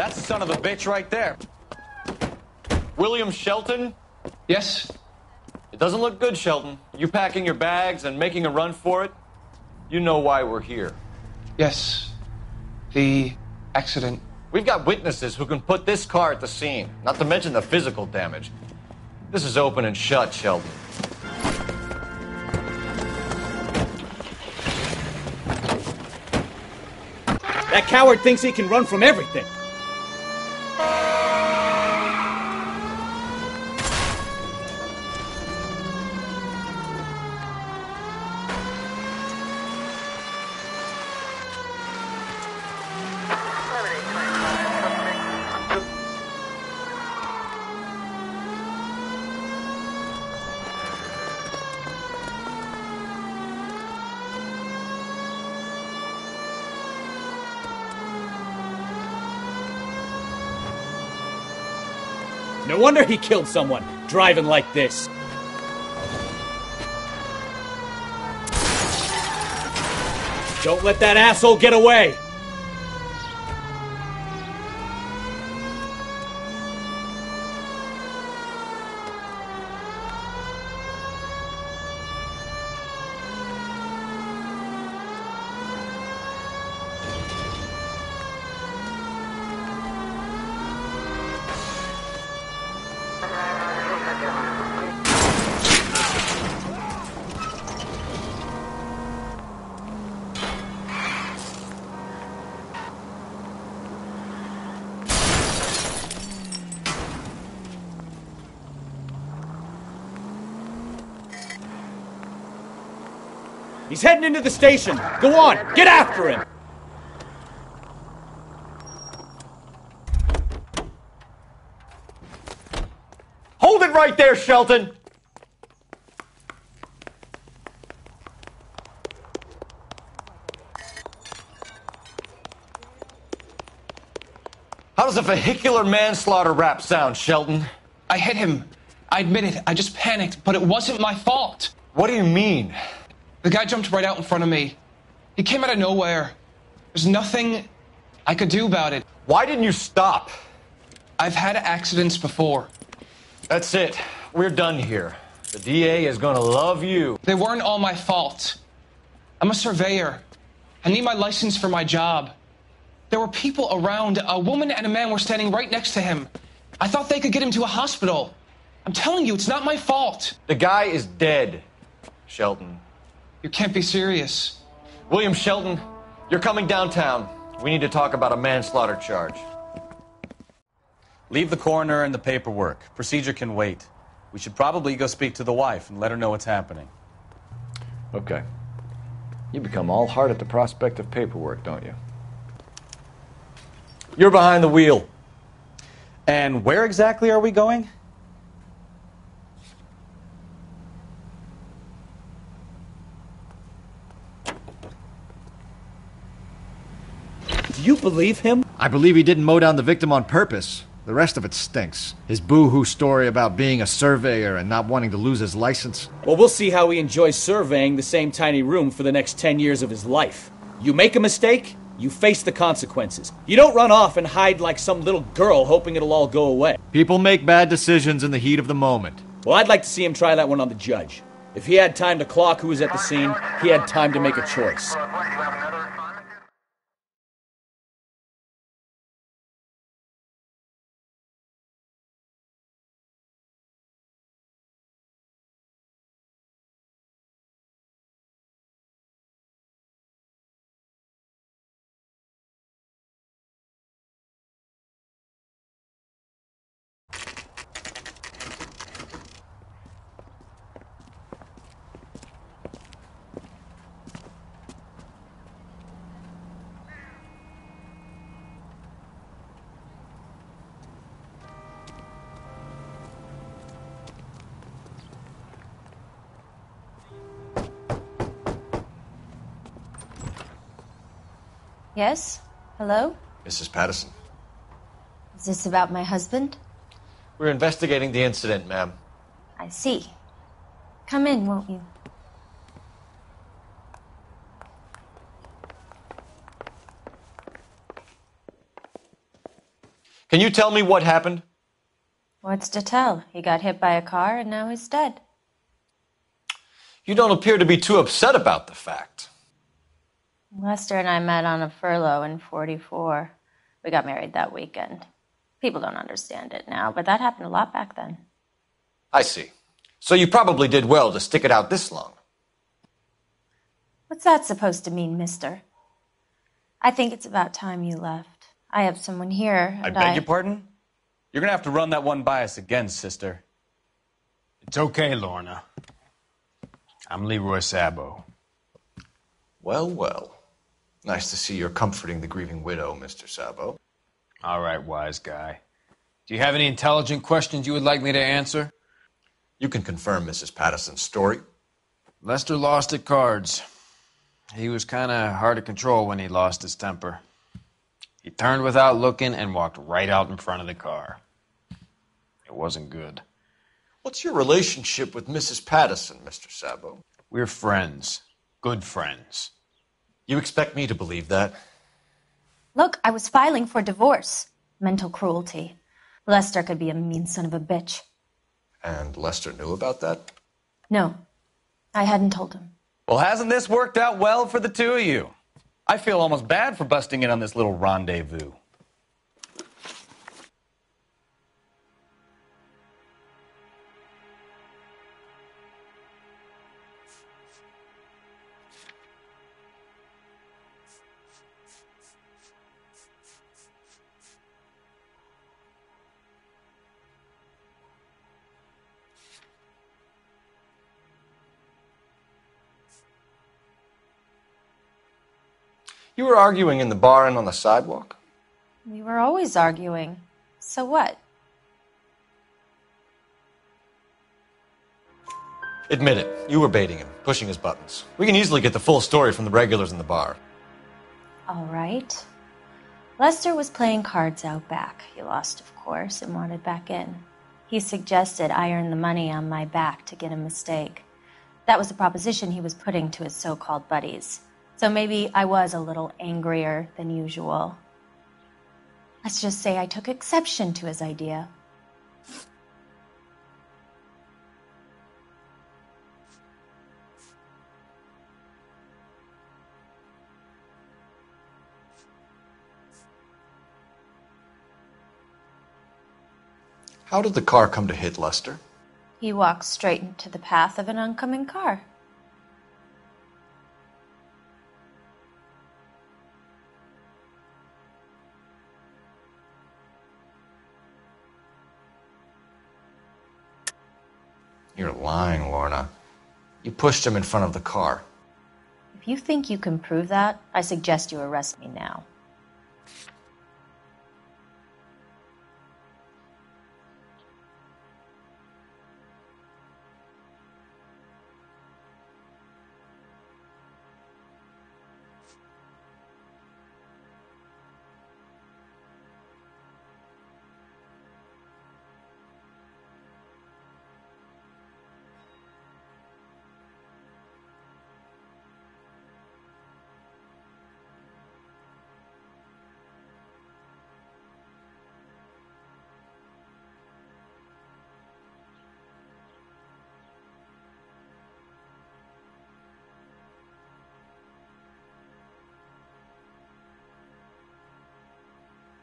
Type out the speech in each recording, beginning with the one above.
That's the son of a bitch right there. William Shelton? Yes? It doesn't look good, Shelton. You packing your bags and making a run for it? You know why we're here. Yes. The accident. We've got witnesses who can put this car at the scene, not to mention the physical damage. This is open and shut, Shelton. That coward thinks he can run from everything. No wonder he killed someone, driving like this. Don't let that asshole get away! He's heading into the station. Go on, get after him. Hold it right there, Shelton! How does a vehicular manslaughter rap sound, Shelton? I hit him. I admit it. I just panicked, but it wasn't my fault. What do you mean? The guy jumped right out in front of me. He came out of nowhere. There's nothing I could do about it. Why didn't you stop? I've had accidents before. That's it. We're done here. The DA is gonna love you. They weren't all my fault. I'm a surveyor. I need my license for my job. There were people around. A woman and a man were standing right next to him. I thought they could get him to a hospital. I'm telling you, it's not my fault. The guy is dead, Shelton. You can't be serious. William Shelton, you're coming downtown. We need to talk about a manslaughter charge. Leave the coroner and the paperwork. Procedure can wait. We should probably go speak to the wife and let her know what's happening. Okay. You become all heart at the prospect of paperwork, don't you? You're behind the wheel. And where exactly are we going? Do you believe him? I believe he didn't mow down the victim on purpose. The rest of it stinks. His boo-hoo story about being a surveyor and not wanting to lose his license. Well, we'll see how he enjoys surveying the same tiny room for the next 10 years of his life. You make a mistake, you face the consequences. You don't run off and hide like some little girl hoping it'll all go away. People make bad decisions in the heat of the moment. Well, I'd like to see him try that one on the judge. If he had time to clock who was at the scene, he had time to make a choice. Yes? Hello? Mrs. Patterson. Is this about my husband? We're investigating the incident, ma'am. I see. Come in, won't you? Can you tell me what happened? What's to tell? He got hit by a car and now he's dead. You don't appear to be too upset about the fact. Lester and I met on a furlough in 44. We got married that weekend. People don't understand it now, but that happened a lot back then. I see. So you probably did well to stick it out this long. What's that supposed to mean, mister? I think it's about time you left. I have someone here, I and beg your pardon? You're gonna have to run that one by us again, sister. It's okay, Lorna. I'm Leroy Sabo. Well, well. Nice to see you're comforting the grieving widow, Mr. Sabo. All right, wise guy. Do you have any intelligent questions you would like me to answer? You can confirm Mrs. Patterson's story. Lester lost at cards. He was kind of hard to control when he lost his temper. He turned without looking and walked right out in front of the car. It wasn't good. What's your relationship with Mrs. Patterson, Mr. Sabo? We're friends. Good friends. You expect me to believe that? Look, I was filing for divorce. Mental cruelty. Lester could be a mean son of a bitch. And Lester knew about that? No, I hadn't told him. Well, hasn't this worked out well for the two of you? I feel almost bad for busting in on this little rendezvous. You were arguing in the bar and on the sidewalk? We were always arguing. So what? Admit it. You were baiting him, pushing his buttons. We can easily get the full story from the regulars in the bar. All right. Lester was playing cards out back. He lost, of course, and wanted back in. He suggested I earn the money on my back to get a mistake. That was the proposition he was putting to his so-called buddies. So maybe I was a little angrier than usual. Let's just say I took exception to his idea. How did the car come to hit Lester? He walked straight into the path of an oncoming car. You're lying, Lorna. You pushed him in front of the car. If you think you can prove that, I suggest you arrest me now.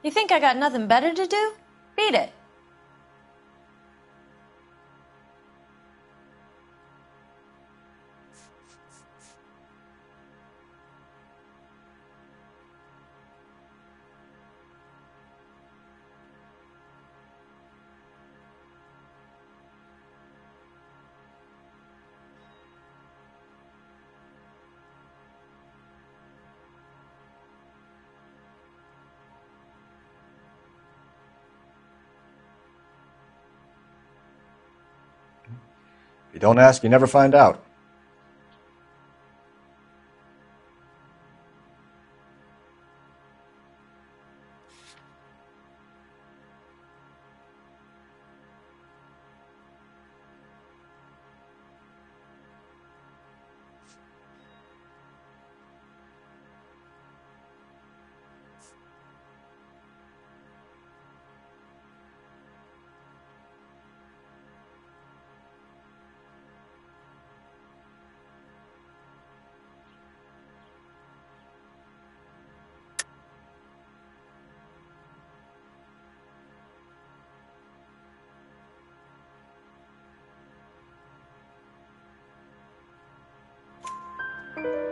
You think I got nothing better to do? Beat it. If you don't ask, you never find out.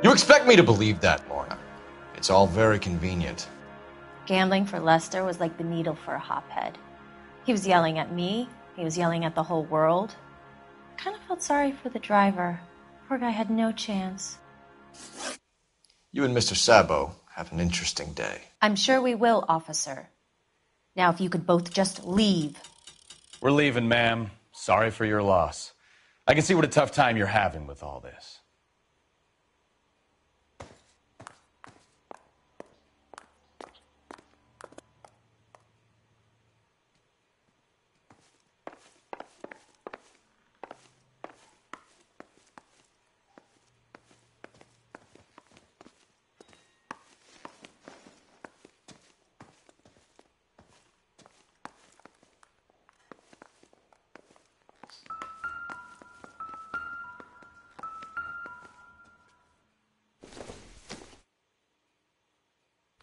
You expect me to believe that, Lorna? It's all very convenient. Gambling for Lester was like the needle for a hophead. He was yelling at me. He was yelling at the whole world. I kind of felt sorry for the driver. Poor guy had no chance. You and Mr. Sabo have an interesting day. I'm sure we will, officer. Now, if you could both just leave. We're leaving, ma'am. Sorry for your loss. I can see what a tough time you're having with all this.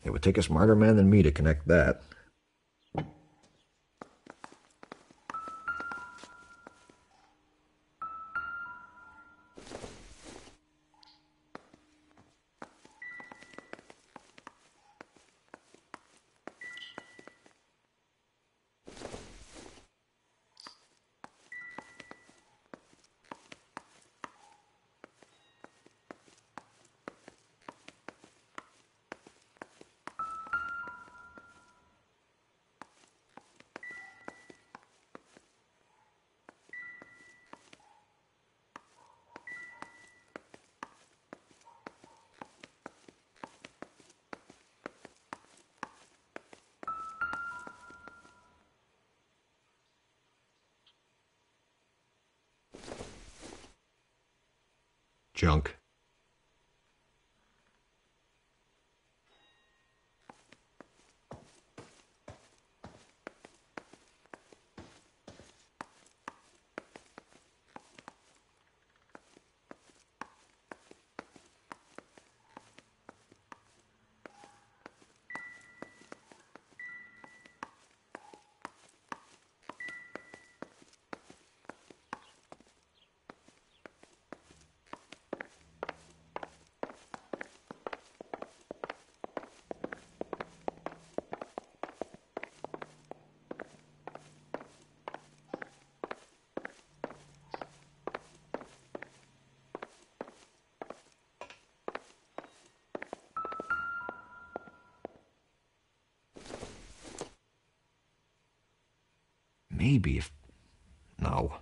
It would take a smarter man than me to connect that. Junk. Maybe if... No.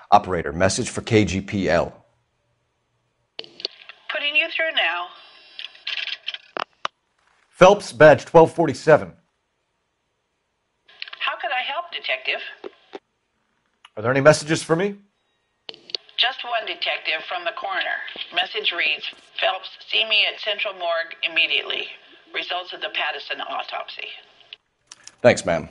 Operator, message for KGPL. Putting you through now. Phelps, badge 1247. How could I help, Detective? Are there any messages for me? Just one, Detective, from the coroner. Message reads, Phelps, see me at Central Morgue immediately. Results of the Pattison autopsy. Thanks, ma'am.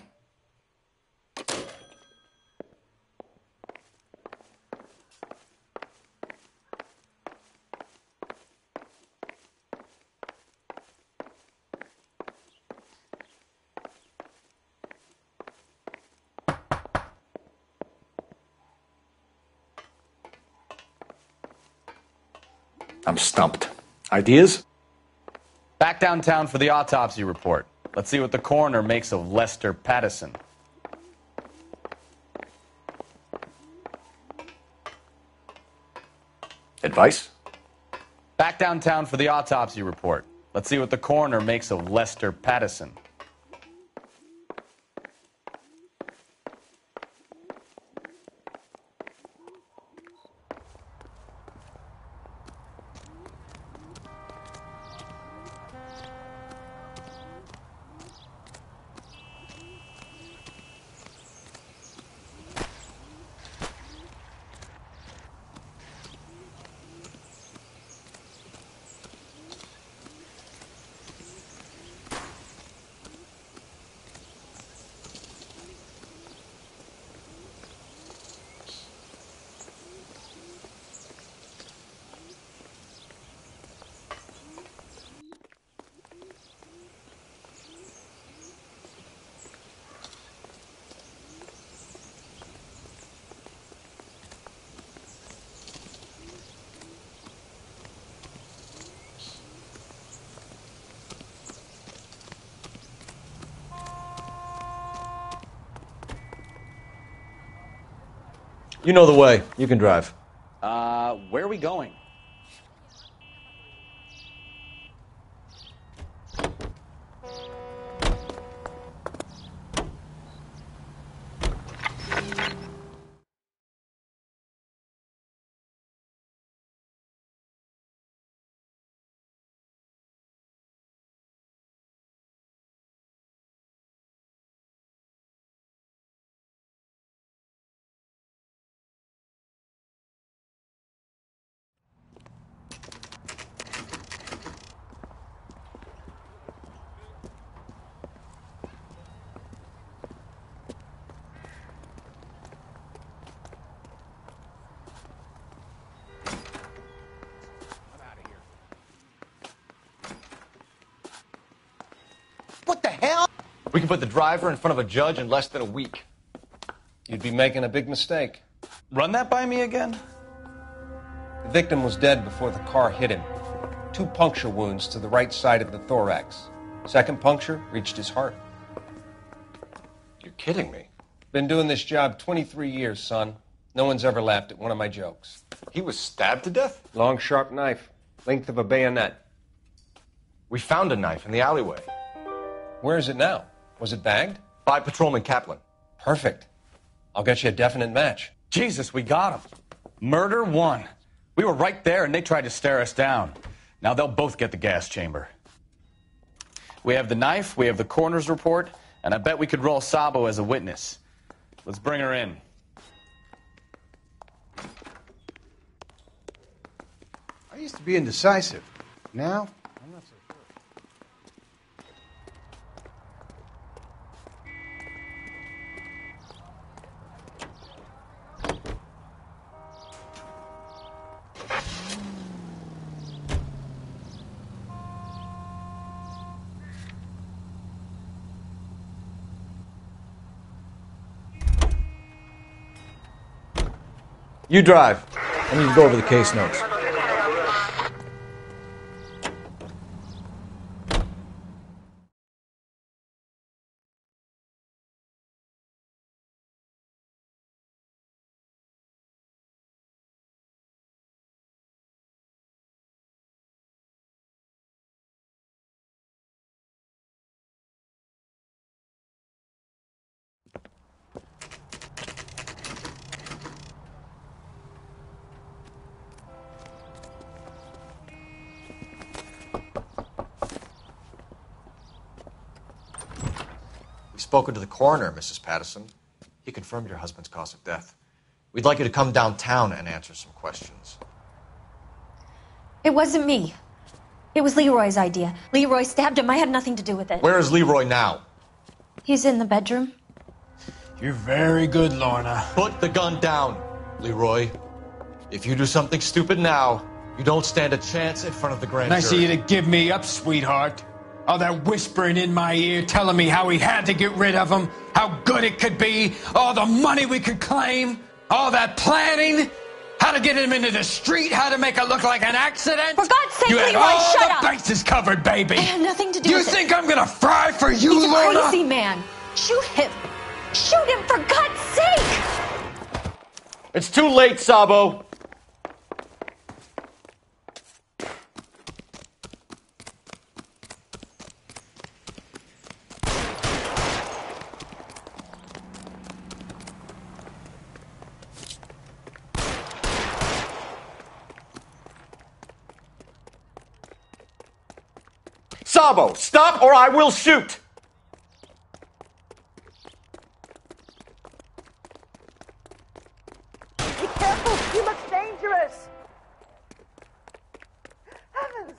I'm stumped. Ideas? Back downtown for the autopsy report. Let's see what the coroner makes of Lester Pattison. Advice? Back downtown for the autopsy report. Let's see what the coroner makes of Lester Pattison. You know the way. You can drive. Where are we going? What the hell? We can put the driver in front of a judge in less than a week. You'd be making a big mistake. Run that by me again? The victim was dead before the car hit him. 2 puncture wounds to the right side of the thorax. Second puncture reached his heart. You're kidding me. Been doing this job 23 years, son. No one's ever laughed at one of my jokes. He was stabbed to death? Long, sharp knife. Length of a bayonet. We found a knife in the alleyway. Where is it now? Was it bagged? By Patrolman Kaplan. Perfect. I'll get you a definite match. Jesus, we got him. Murder 1. We were right there and they tried to stare us down. Now they'll both get the gas chamber. We have the knife, we have the coroner's report, and I bet we could roll Sabo as a witness. Let's bring her in. I used to be indecisive. Now, I'm not so sure. You drive. I need to go over the case notes. We've spoken to the coroner, Mrs. Patterson. He confirmed your husband's cause of death. We'd like you to come downtown and answer some questions. It wasn't me. It was Leroy's idea. Leroy stabbed him. I had nothing to do with it. Where is Leroy now? He's in the bedroom. You're very good, Lorna. Put the gun down, Leroy. If you do something stupid now, you don't stand a chance in front of the grand Nice of jury. you to give me up, sweetheart. All that whispering in my ear telling me how we had to get rid of him, how good it could be, all the money we could claim, all that planning, how to get him into the street, how to make it look like an accident. For God's sake, you had Leroy, all shut the up. bases covered, baby. I have nothing to do You with it. think I'm gonna fry for you, He's a Lorna? crazy man. Shoot him. Shoot him, for God's sake. It's too late, Sabo. Sabo, stop or I will shoot! Be careful! He looks dangerous! Heavens!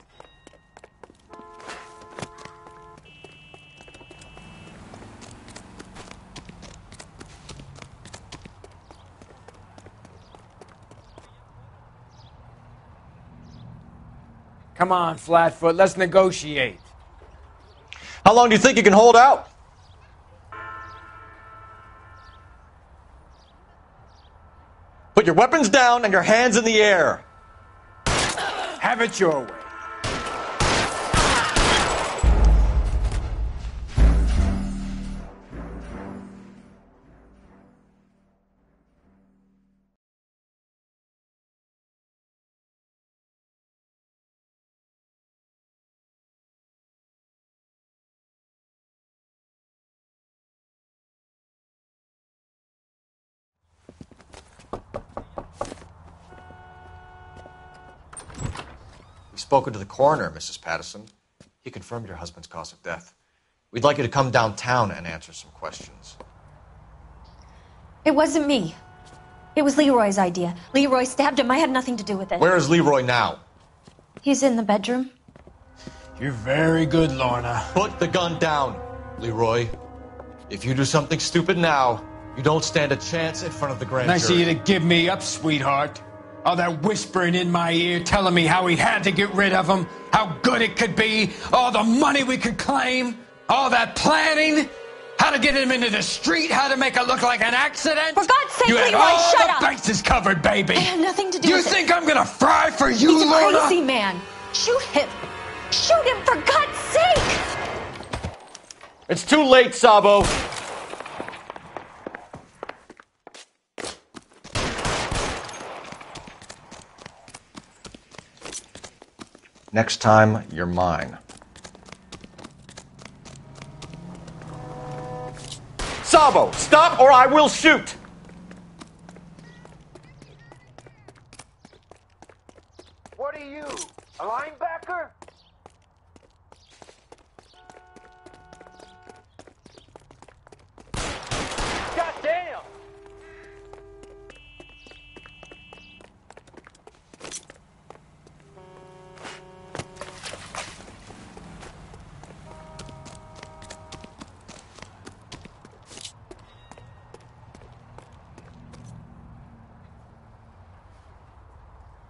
Come on, Flatfoot, let's negotiate. How long do you think you can hold out? Put your weapons down and your hands in the air. Have it your way. spoken to the coroner, Mrs. Patterson. He confirmed your husband's cause of death. We'd like you to come downtown and answer some questions. It wasn't me. It was Leroy's idea. Leroy stabbed him. I had nothing to do with it. Where is Leroy now? He's in the bedroom. You're very good, Lorna. Put the gun down, Leroy. If you do something stupid now, you don't stand a chance in front of the grand Nice of jury. you to give me up, sweetheart. All that whispering in my ear, telling me how we had to get rid of him, how good it could be, all the money we could claim, all that planning, how to get him into the street, how to make it look like an accident. For God's sake, you had Leroy, all shut the up! bases covered, baby. I had nothing to do You with it. think I'm gonna fry for you, He's a Lorna? crazy man. Shoot him. Shoot him, for God's sake! It's too late, Sabo. Next time, you're mine. Sabo, stop or I will shoot! What are you, a linebacker? Goddamn!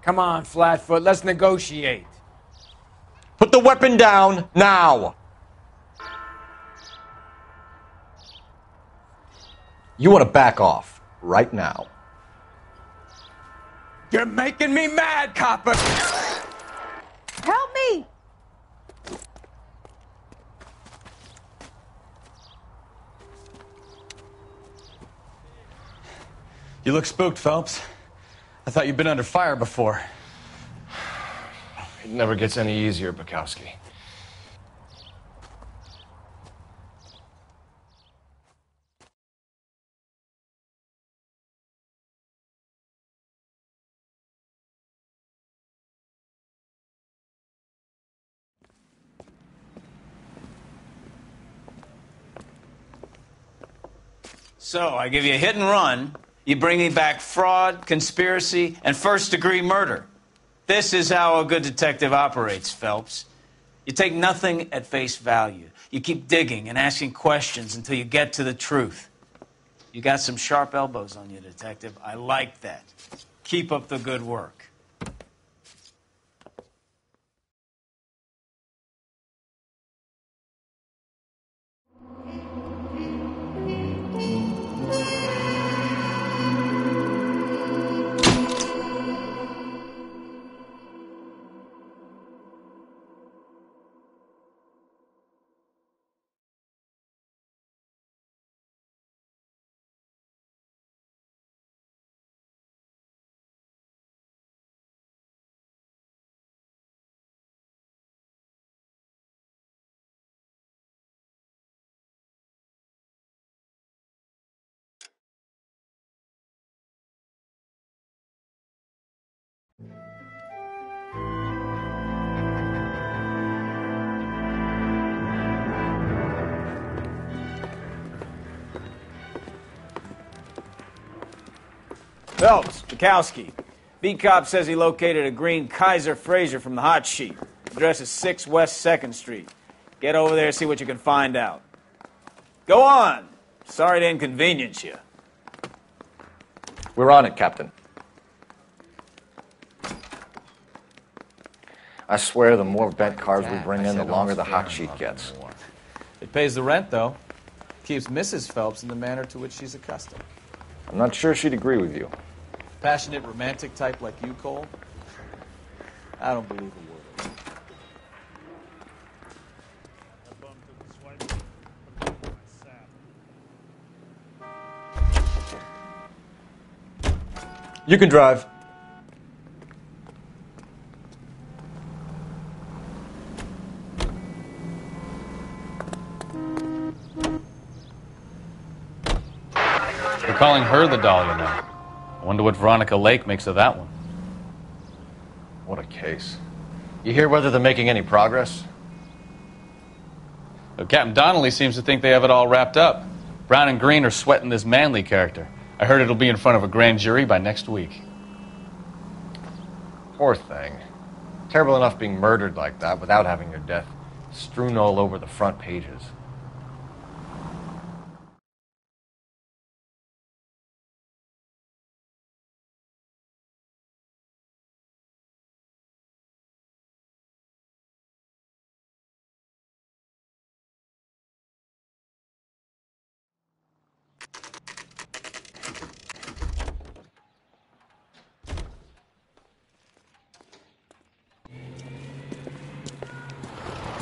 Come on, Flatfoot, let's negotiate. Put the weapon down, now! You want to back off, right now. You're making me mad, copper! Help me! You look spooked, Phelps. I thought you'd been under fire before. It never gets any easier, Bukowski. So, I give you a hit and run. You bring me back fraud, conspiracy, and first-degree murder. This is how a good detective operates, Phelps. You take nothing at face value. You keep digging and asking questions until you get to the truth. You got some sharp elbows on you, detective. I like that. Keep up the good work. Phelps, Bukowski. Beat cop says he located a green Kaiser Fraser from the hot sheet. Address is 6 West 2nd Street. Get over there, see what you can find out. Go on. Sorry to inconvenience you. We're on it, Captain. I swear the more bent cars we bring in, the longer the hot sheet gets. It pays the rent, though. Keeps Mrs. Phelps in the manner to which she's accustomed. I'm not sure she'd agree with you. Passionate, romantic type like you, Cole? I don't believe a word of it. You can drive. They're calling her the Dahlia now. I wonder what Veronica Lake makes of that one. What a case. You hear whether they're making any progress? Well, Captain Donnelly seems to think they have it all wrapped up. Brown and Green are sweating this Manley character. I heard it'll be in front of a grand jury by next week. Poor thing. Terrible enough being murdered like that without having your death strewn all over the front pages.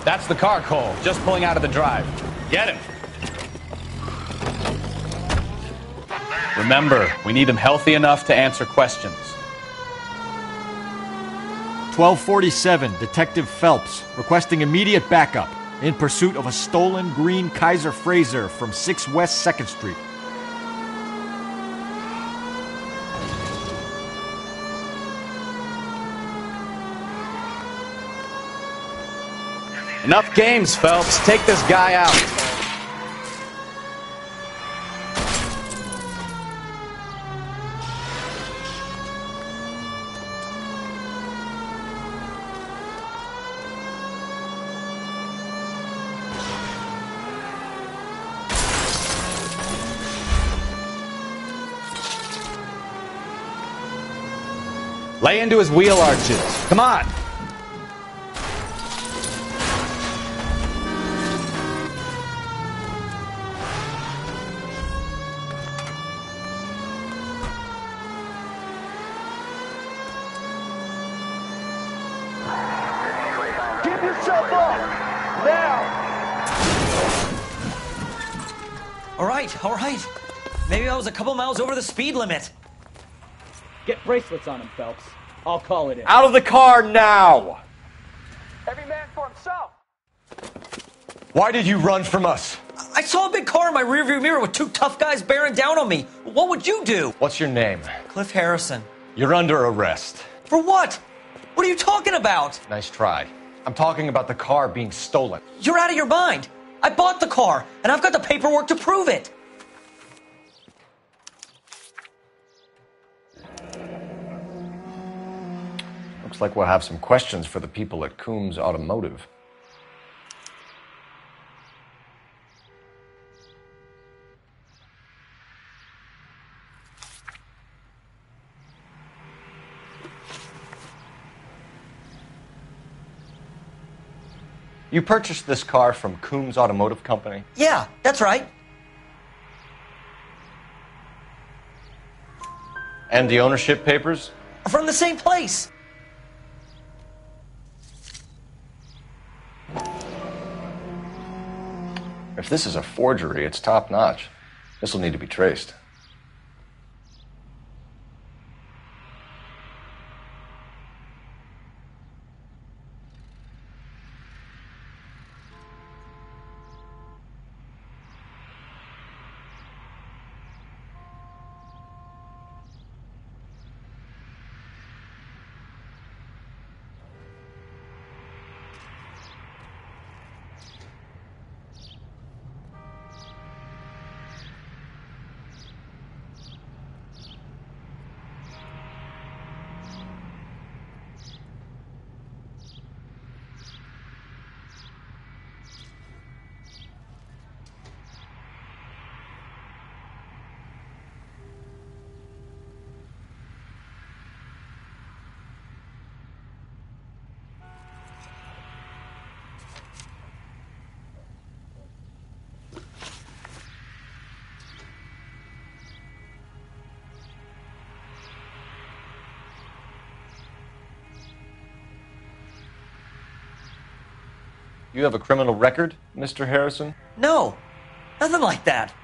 That's the car, Cole. Just pulling out of the drive. Get him. Remember, we need him healthy enough to answer questions. 1247, Detective Phelps, requesting immediate backup in pursuit of a stolen green Kaiser Frazer from 6 West 2nd Street. Enough games, Phelps. Take this guy out. Lay into his wheel arches. Come on. Give yourself up! Now! All right. Maybe I was a couple miles over the speed limit. Get bracelets on him, Phelps. I'll call it in. Out of the car now! Every man for himself! Why did you run from us? I saw a big car in my rearview mirror with 2 tough guys bearing down on me. What would you do? What's your name? Cliff Harrison. You're under arrest. For what? What are you talking about? Nice try. I'm talking about the car being stolen. You're out of your mind. I bought the car, and I've got the paperwork to prove it. Looks like we'll have some questions for the people at Coombs Automotive. You purchased this car from Coombs Automotive Company? Yeah, that's right. And the ownership papers? From the same place. If this is a forgery, it's top-notch. This will need to be traced. You have a criminal record, Mr. Harrison? No, nothing like that.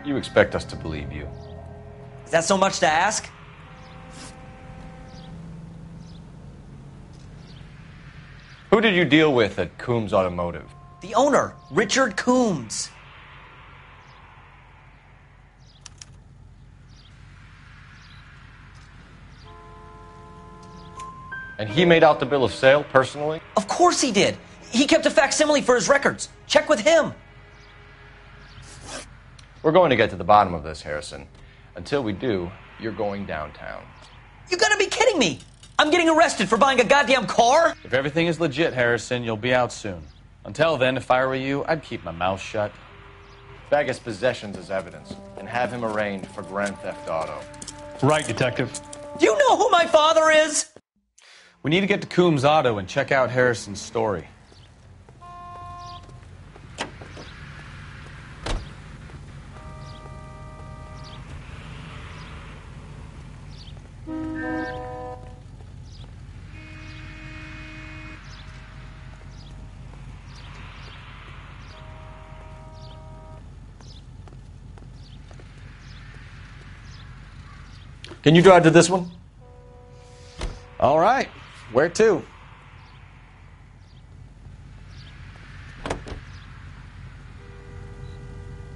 You expect us to believe you. Is that so much to ask? Who did you deal with at Coombs Automotive? The owner, Richard Coombs. And he made out the bill of sale personally? Of course he did. He kept a facsimile for his records. Check with him. We're going to get to the bottom of this, Harrison. Until we do, you're going downtown. You gotta be kidding me! I'm getting arrested for buying a goddamn car? If everything is legit, Harrison, you'll be out soon. Until then, if I were you, I'd keep my mouth shut. Bag his possessions as evidence and have him arraigned for grand theft auto. Right, Detective. Do you know who my father is? We need to get to Coombs Auto and check out Harrison's story. Can you drive to this one? All right. Where to? You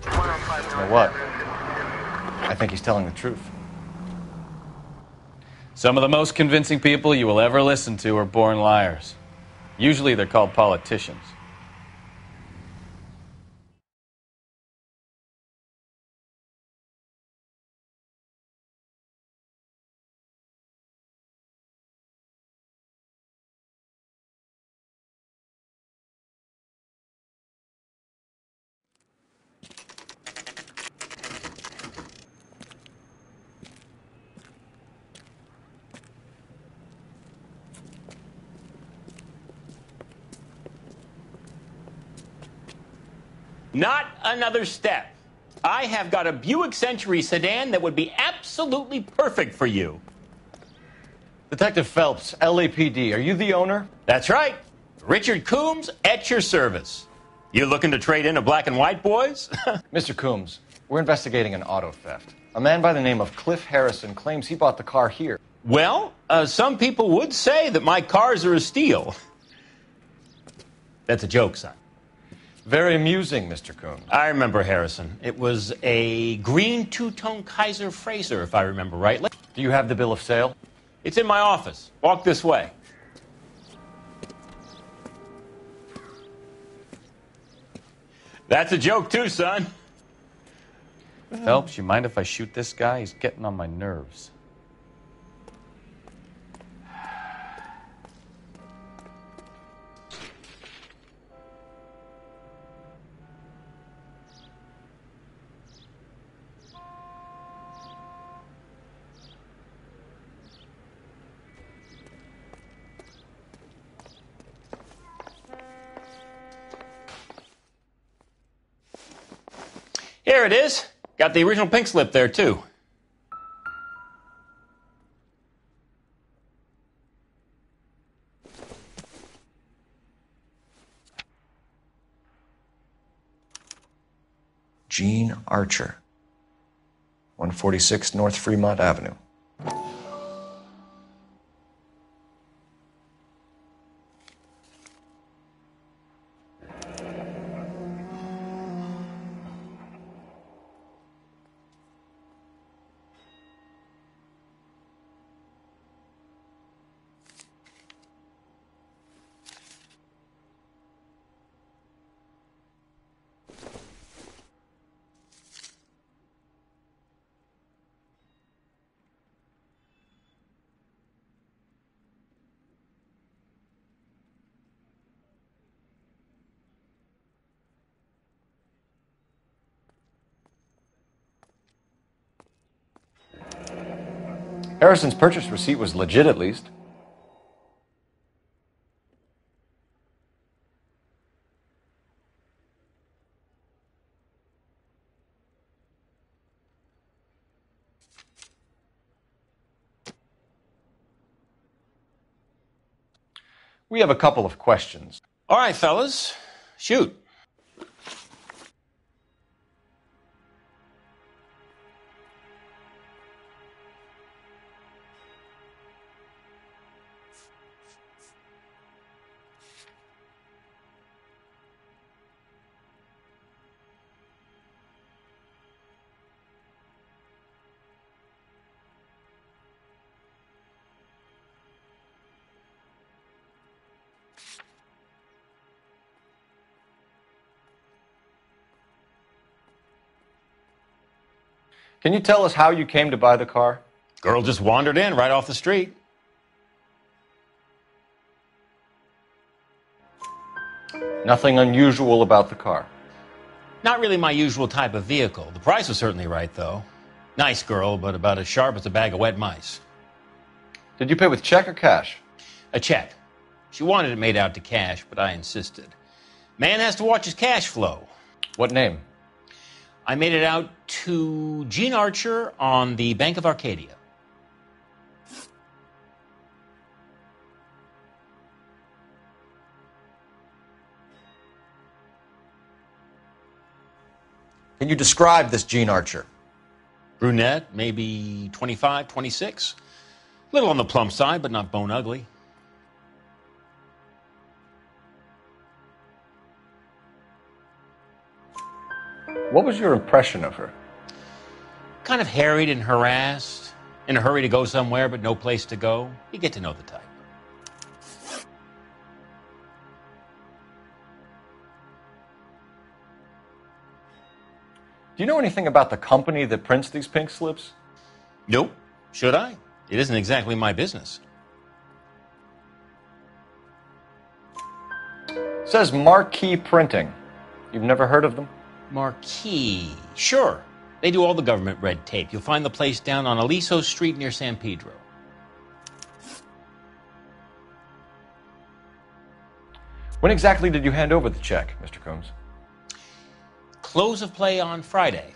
know what? I think he's telling the truth. Some of the most convincing people you will ever listen to are born liars. Usually they're called politicians. Not another step. I have got a Buick Century sedan that would be absolutely perfect for you. Detective Phelps, LAPD, are you the owner? That's right. Richard Coombs at your service. You looking to trade in a black and white, boys? Mr. Coombs, we're investigating an auto theft. A man by the name of Cliff Harrison claims he bought the car here. Well, some people would say that my cars are a steal. That's a joke, son. Very amusing, Mr. Coombs. I remember Harrison. It was a green two-tone Kaiser Frazer, if I remember right. Do you have the bill of sale? It's in my office. Walk this way. That's a joke, too, son. Phelps, you mind if I shoot this guy? He's getting on my nerves. Here it is. Got the original pink slip there, too. Gene Archer, 146 North Fremont Avenue. Harrison's purchase receipt was legit, at least. We have a couple of questions. All right, fellas. Shoot. Can you tell us how you came to buy the car? Girl just wandered in right off the street. Nothing unusual about the car. Not really my usual type of vehicle. The price was certainly right, though. Nice girl, but about as sharp as a bag of wet mice. Did you pay with check or cash? A check. She wanted it made out to cash, but I insisted. Man has to watch his cash flow. What name? I made it out to Gene Archer on the Bank of Arcadia. Can you describe this Gene Archer? Brunette, maybe 25, 26. Little on the plump side, but not bone ugly. What was your impression of her? Kind of harried and harassed, in a hurry to go somewhere but no place to go. You get to know the type. Do you know anything about the company that prints these pink slips? Nope. Should I? It isn't exactly my business. It says Marquee Printing. You've never heard of them? Marquee. Sure. They do all the government red tape. You'll find the place down on Aliso Street near San Pedro. When exactly did you hand over the check, Mr. Combs? Close of play on Friday.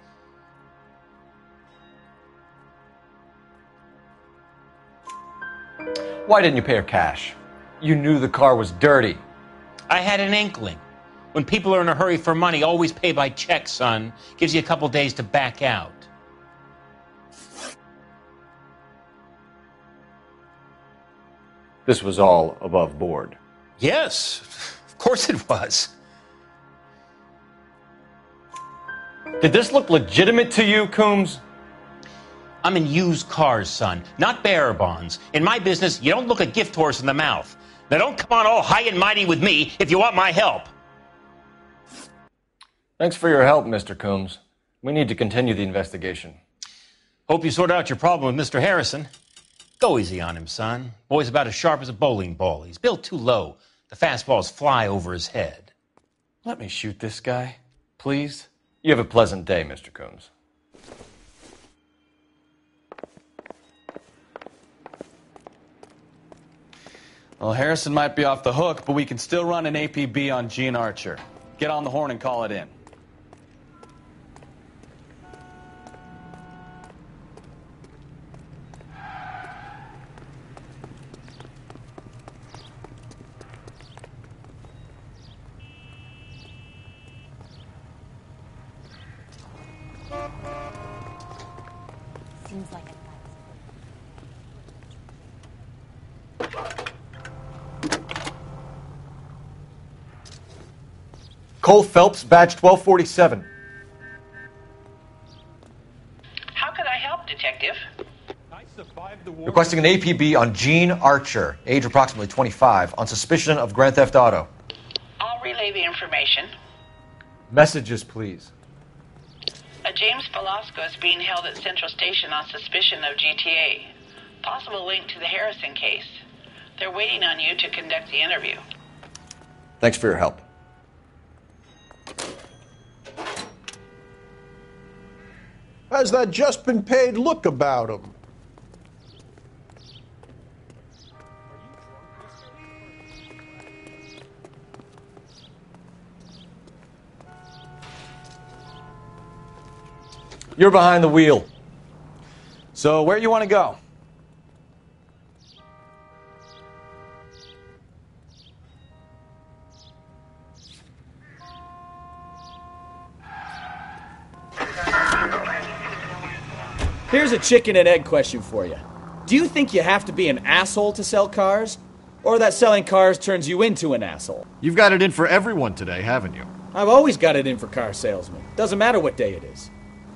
Why didn't you pay her cash? You knew the car was dirty. I had an inkling. When people are in a hurry for money, always pay by check, son. Gives you a couple days to back out. This was all above board. Yes, of course it was. Did this look legitimate to you, Coombs? I'm in used cars, son, not bearer bonds. In my business, you don't look a gift horse in the mouth. Now don't come on all high and mighty with me if you want my help. Thanks for your help, Mr. Coombs. We need to continue the investigation. Hope you sort out your problem with Mr. Harrison. Go easy on him, son. Boy's about as sharp as a bowling ball. He's built too low. The fastballs fly over his head. Let me shoot this guy, please. You have a pleasant day, Mr. Coombs. Well, Harrison might be off the hook, but we can still run an APB on Gene Archer. Get on the horn and call it in. Seems like it. Cole Phelps, badge 1247. How could I help, Detective? Requesting an APB on Gene Archer, age approximately 25, on suspicion of grand theft auto. I'll relay the information. Messages, please. A James Velasco is being held at Central Station on suspicion of GTA. Possible link to the Harrison case. They're waiting on you to conduct the interview. Thanks for your help. How's that just been paid look about him? You're behind the wheel. So where you want to go? Here's a chicken and egg question for you. Do you think you have to be an asshole to sell cars? Or that selling cars turns you into an asshole? You've got it in for everyone today, haven't you? I've always got it in for car salesmen. Doesn't matter what day it is.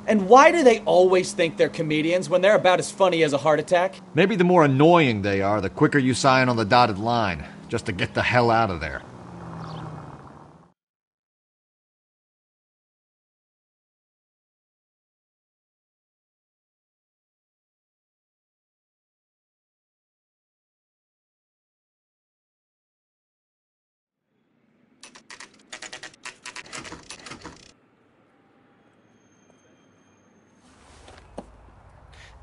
And why do they always think they're comedians when they're about as funny as a heart attack? Maybe the more annoying they are, the quicker you sign on the dotted line, just to get the hell out of there.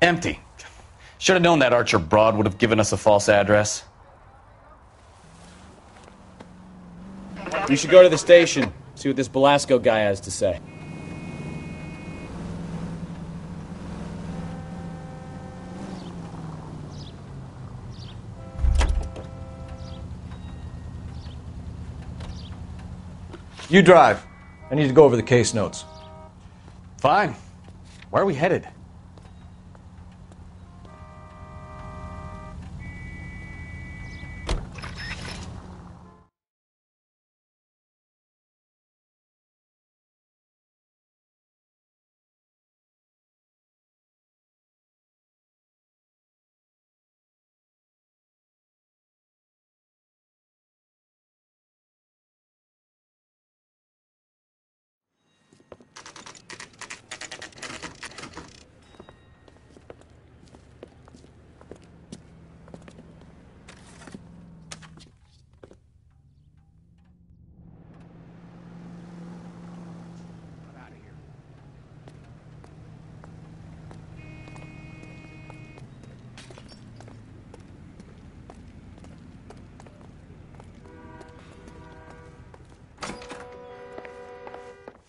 Empty. Should have known that Archer broad would have given us a false address. You should go to the station, see what this Belasco guy has to say. You drive. I need to go over the case notes. Fine. Where are we headed?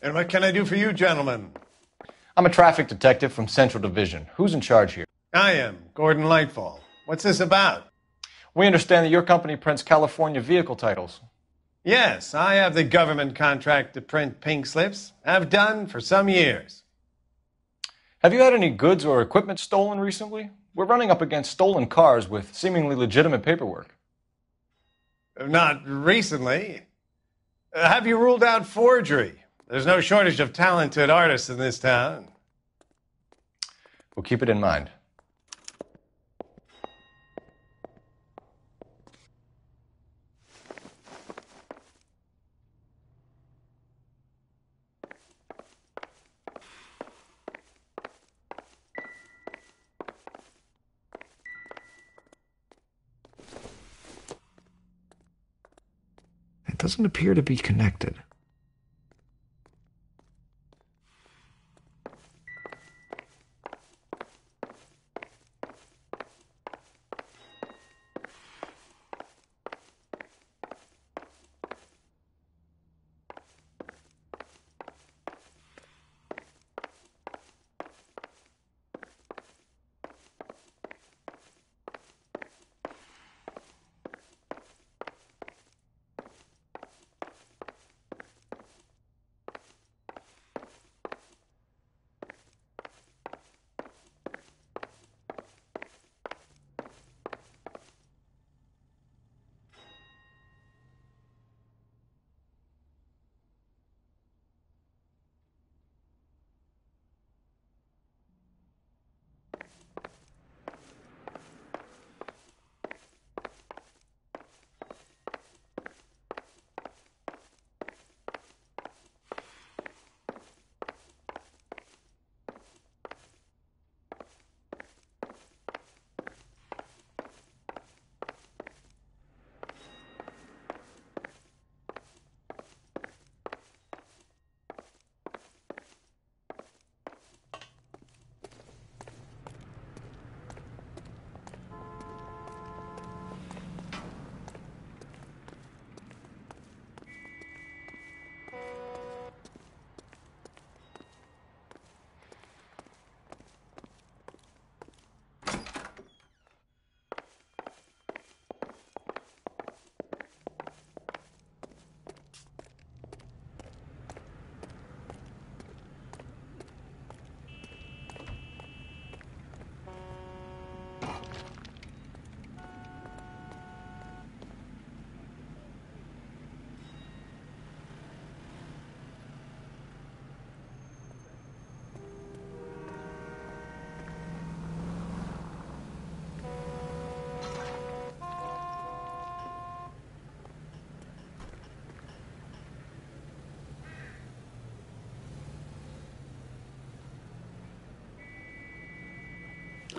And what can I do for you, gentlemen? I'm a traffic detective from Central Division. Who's in charge here? I am, Gordon Lightfall. What's this about? We understand that your company prints California vehicle titles. Yes, I have the government contract to print pink slips. I've done for some years. Have you had any goods or equipment stolen recently? We're running up against stolen cars with seemingly legitimate paperwork. Not recently. Have you ruled out forgery? There's no shortage of talented artists in this town. We'll keep it in mind. It doesn't appear to be connected.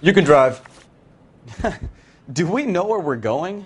You can drive. Do we know where we're going?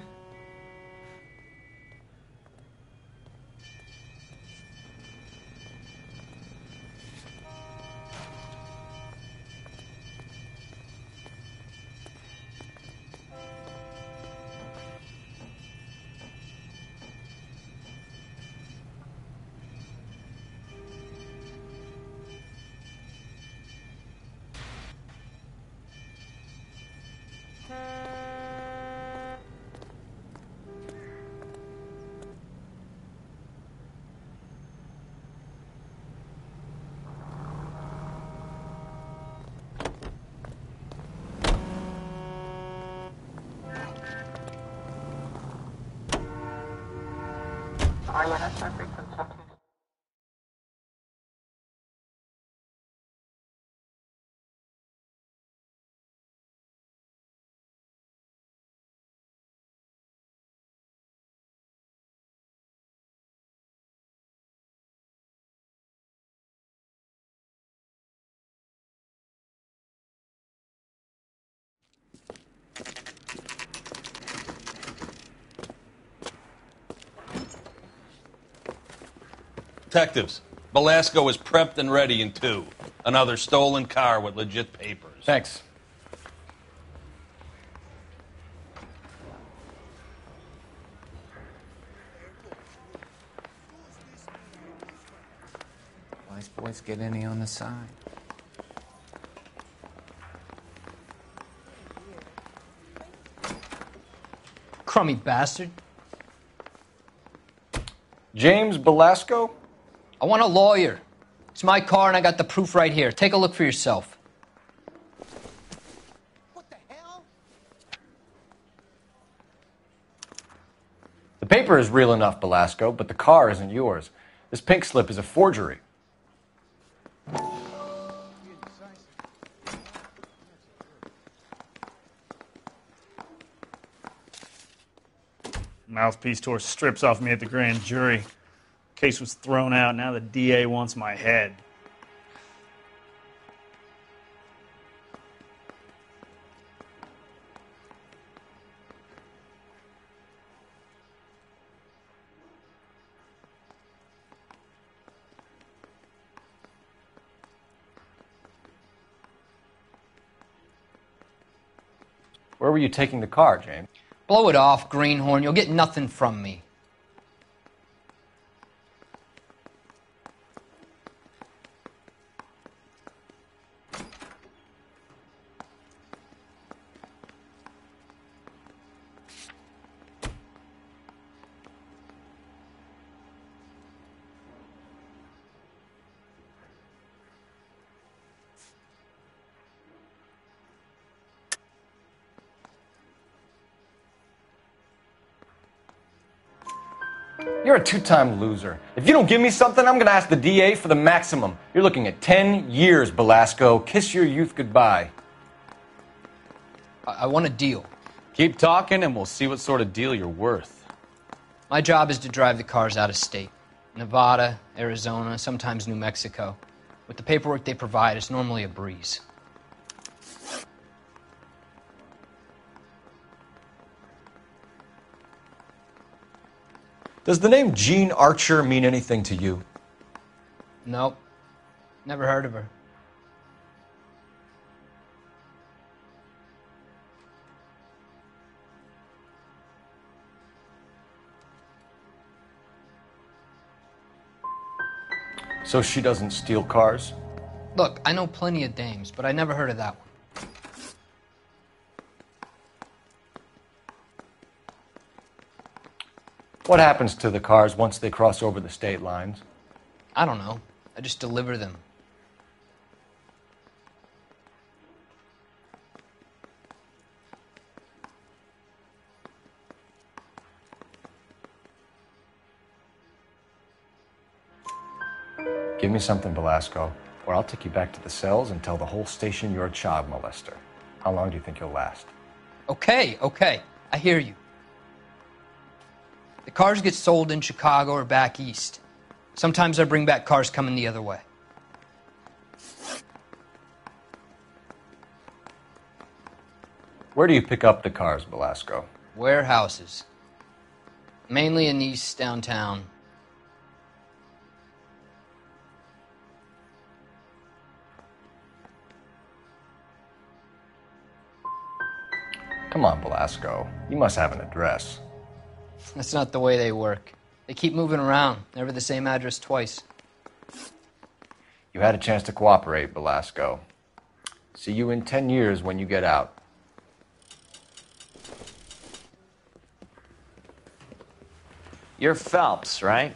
Detectives, Belasco is prepped and ready in 2. Another stolen car with legit papers. Thanks. Wise boys get any on the side. Crummy bastard. James Belasco? I want a lawyer. It's my car and I got the proof right here. Take a look for yourself. The paper is real enough, Belasco, but the car isn't yours. This pink slip is a forgery. Mouthpiece tore strips off me at the grand jury. Case was thrown out. Now the DA wants my head. Where were you taking the car, James? Blow it off, greenhorn. You'll get nothing from me. You're a 2-time loser. If you don't give me something, I'm going to ask the DA for the maximum. You're looking at 10 years, Belasco. Kiss your youth goodbye. I want a deal. Keep talking and we'll see what sort of deal you're worth. My job is to drive the cars out of state. Nevada, Arizona, sometimes New Mexico. With the paperwork they provide, it's normally a breeze. Does the name Jean Archer mean anything to you? Nope. Never heard of her. So she doesn't steal cars? Look, I know plenty of dames, but I never heard of that one. What happens to the cars once they cross over the state lines? I don't know. I just deliver them. Give me something, Belasco, or I'll take you back to the cells and tell the whole station you're a child molester. How long do you think you'll last? Okay. I hear you. The cars get sold in Chicago or back east. Sometimes I bring back cars coming the other way. Where do you pick up the cars, Belasco? Warehouses. Mainly in East downtown. Come on, Belasco. You must have an address. That's not the way they work. They keep moving around, never the same address twice. You had a chance to cooperate, Belasco. See you in 10 years when you get out. You're Phelps, right?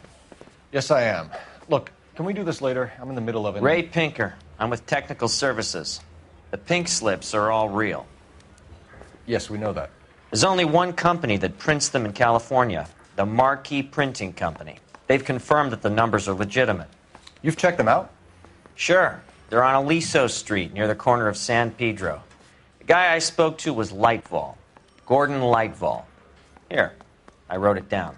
Yes, I am. Look, can we do this later? I'm in the middle of it. Ray Pinker. I'm with Technical Services. The pink slips are all real. Yes, we know that. There's only one company that prints them in California, the Marquee Printing Company. They've confirmed that the numbers are legitimate. You've checked them out? Sure. They're on Aliso Street, near the corner of San Pedro. The guy I spoke to was Lightval. Gordon Lightval. Here, I wrote it down.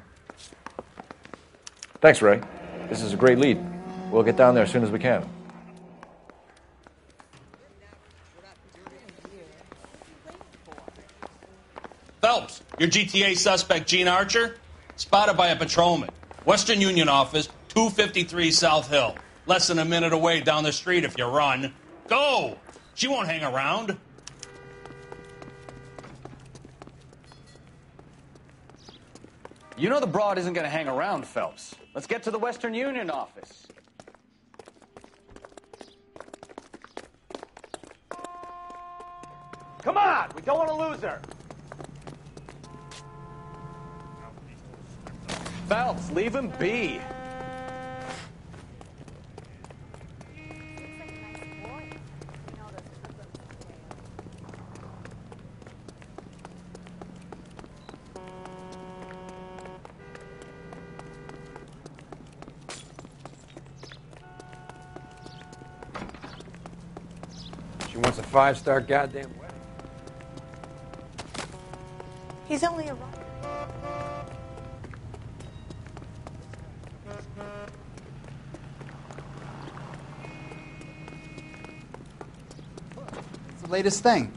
Thanks, Ray. This is a great lead. We'll get down there as soon as we can. Phelps, your GTA suspect, Gene Archer, spotted by a patrolman. Western Union office, 253 South Hill. Less than a minute away down the street if you run. Go! She won't hang around. You know the broad isn't going to hang around, Phelps. Let's get to the Western Union office. Come on! We don't want to lose her! Phelps, leave him be. She wants a 5-star goddamn wedding. He's only a... It's the latest thing.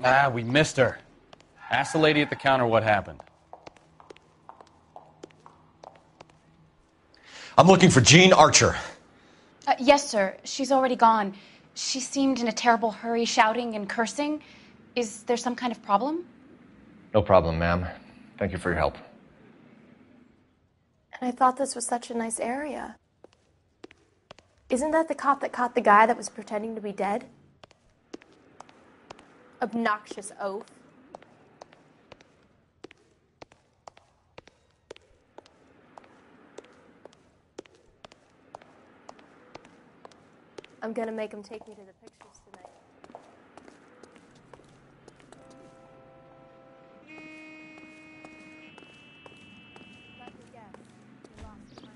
Ah, we missed her. Ask the lady at the counter what happened. I'm looking for Gene Archer. Yes, sir. She's already gone. She seemed in a terrible hurry, shouting and cursing. Is there some kind of problem? No problem, ma'am. Thank you for your help. And I thought this was such a nice area. Isn't that the cop that caught the guy that was pretending to be dead? Obnoxious oaf. I'm gonna make him take me to the pictures tonight. Let me guess. You lost my eye.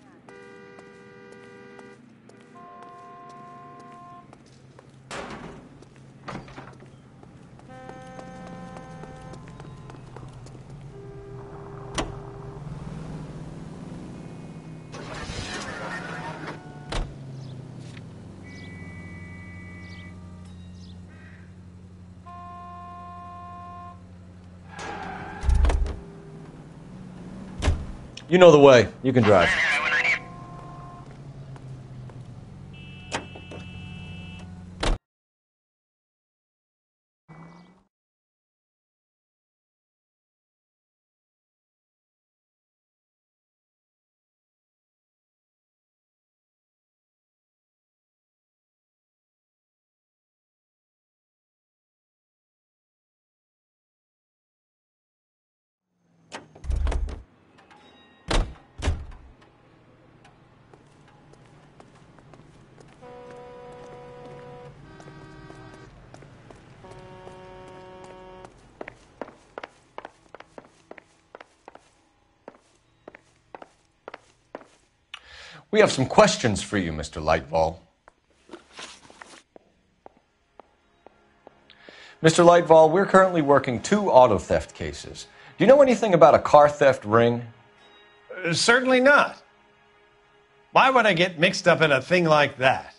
You know the way. You can drive. We have some questions for you, Mr. Lightval. Mr. Lightval, we're currently working 2 auto theft cases. Do you know anything about a car theft ring? Certainly not. Why would I get mixed up in a thing like that?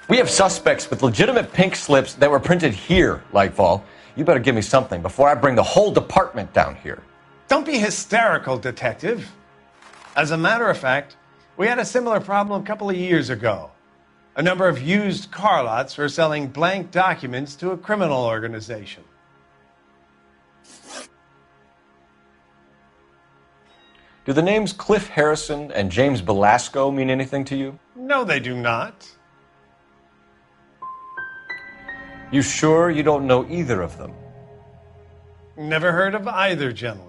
We have suspects with legitimate pink slips that were printed here, Lightval. You better give me something before I bring the whole department down here. Don't be hysterical, Detective. As a matter of fact, we had a similar problem a couple of years ago. A number of used car lots were selling blank documents to a criminal organization. Do the names Cliff Harrison and James Belasco mean anything to you? No, they do not. You sure you don't know either of them? Never heard of either gentleman.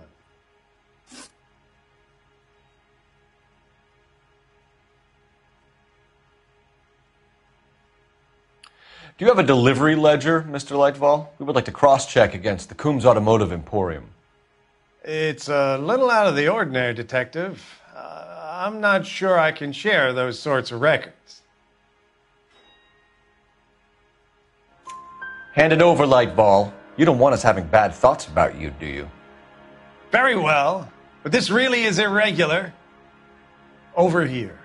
Do you have a delivery ledger, Mr. Lightfall? We would like to cross-check against the Coombs Automotive Emporium. It's a little out of the ordinary, Detective. I'm not sure I can share those sorts of records. Hand it over, Lightball. You don't want us having bad thoughts about you, do you? Very well, but this really is irregular. Over here.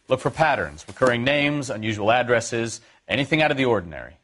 Look for patterns, recurring names, unusual addresses, anything out of the ordinary.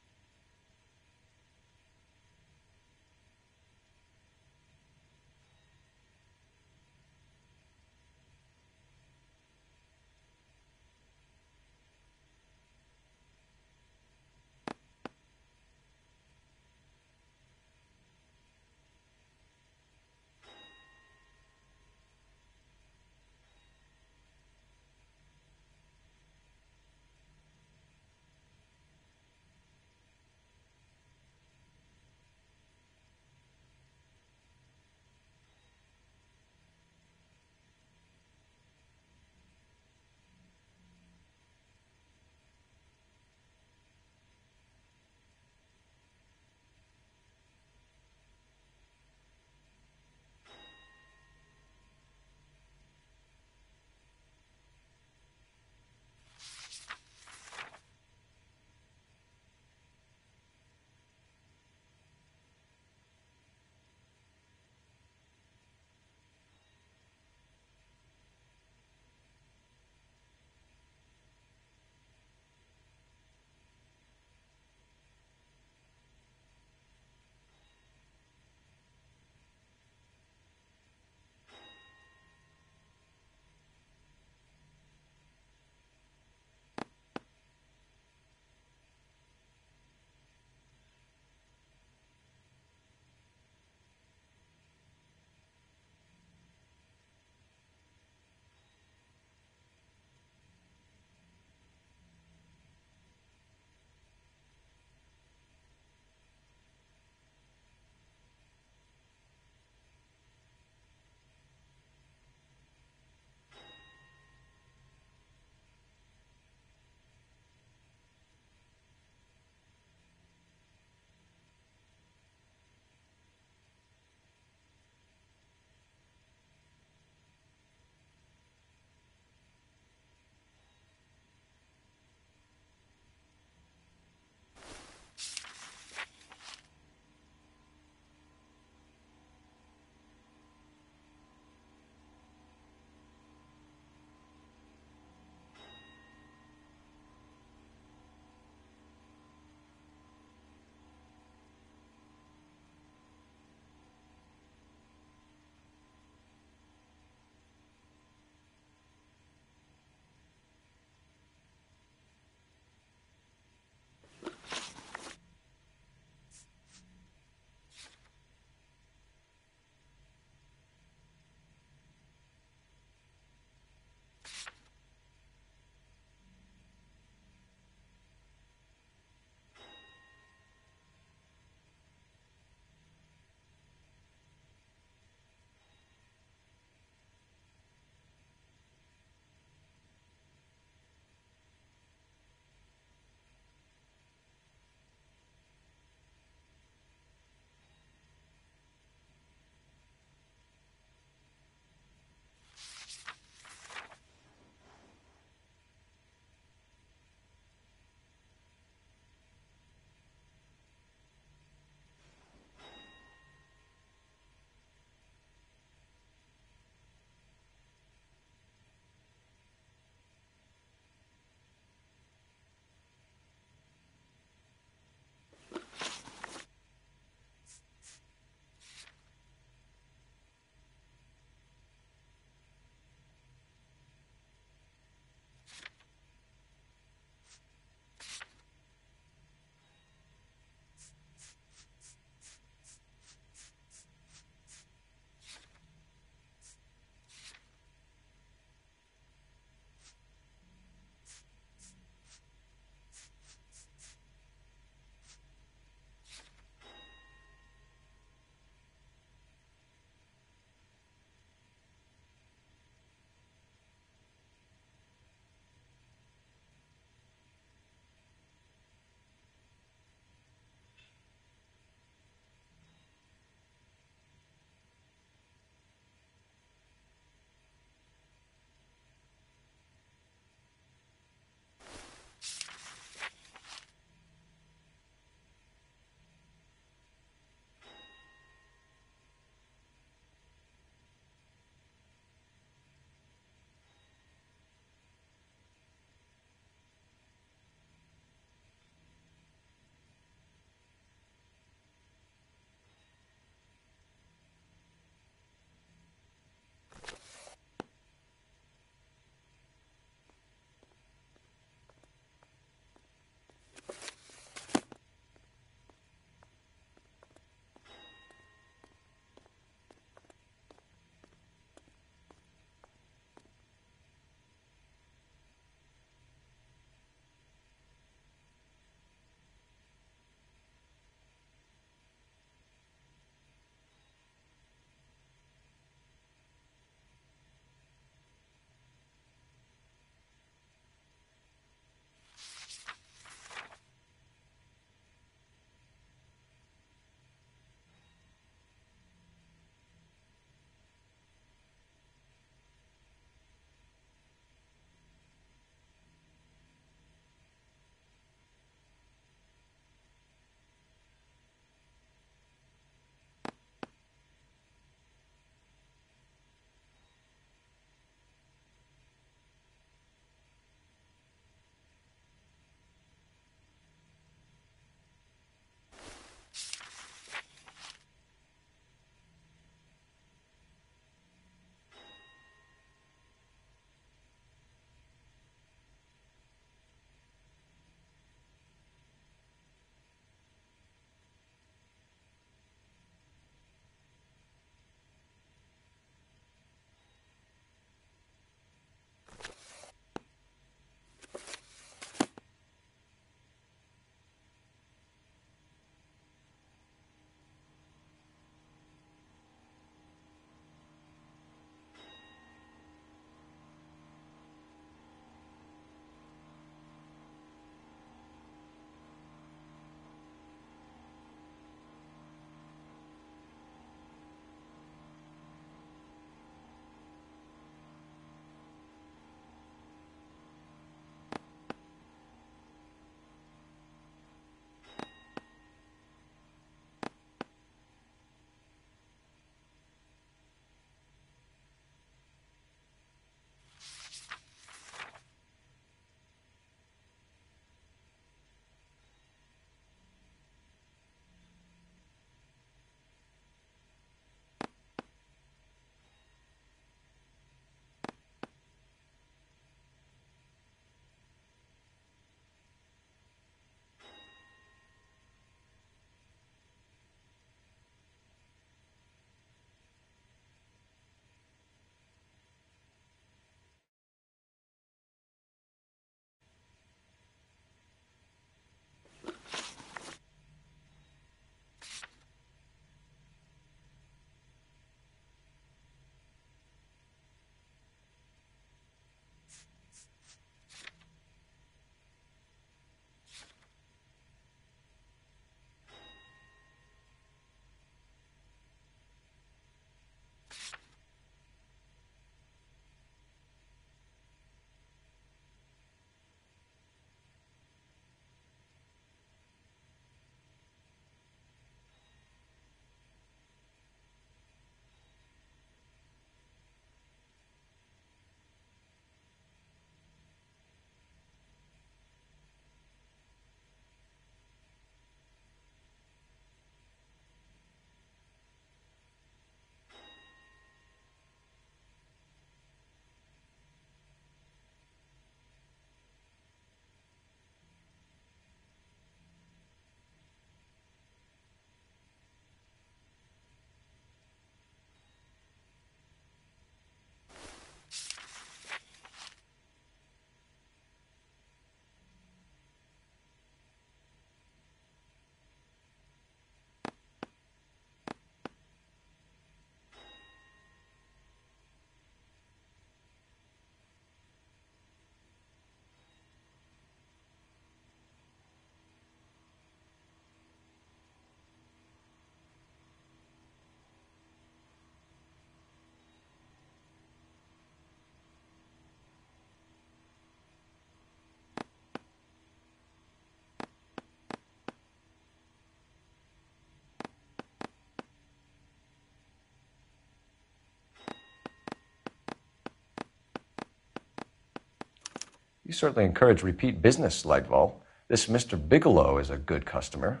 You certainly encourage repeat business, Lightval. This Mr. Bigelow is a good customer.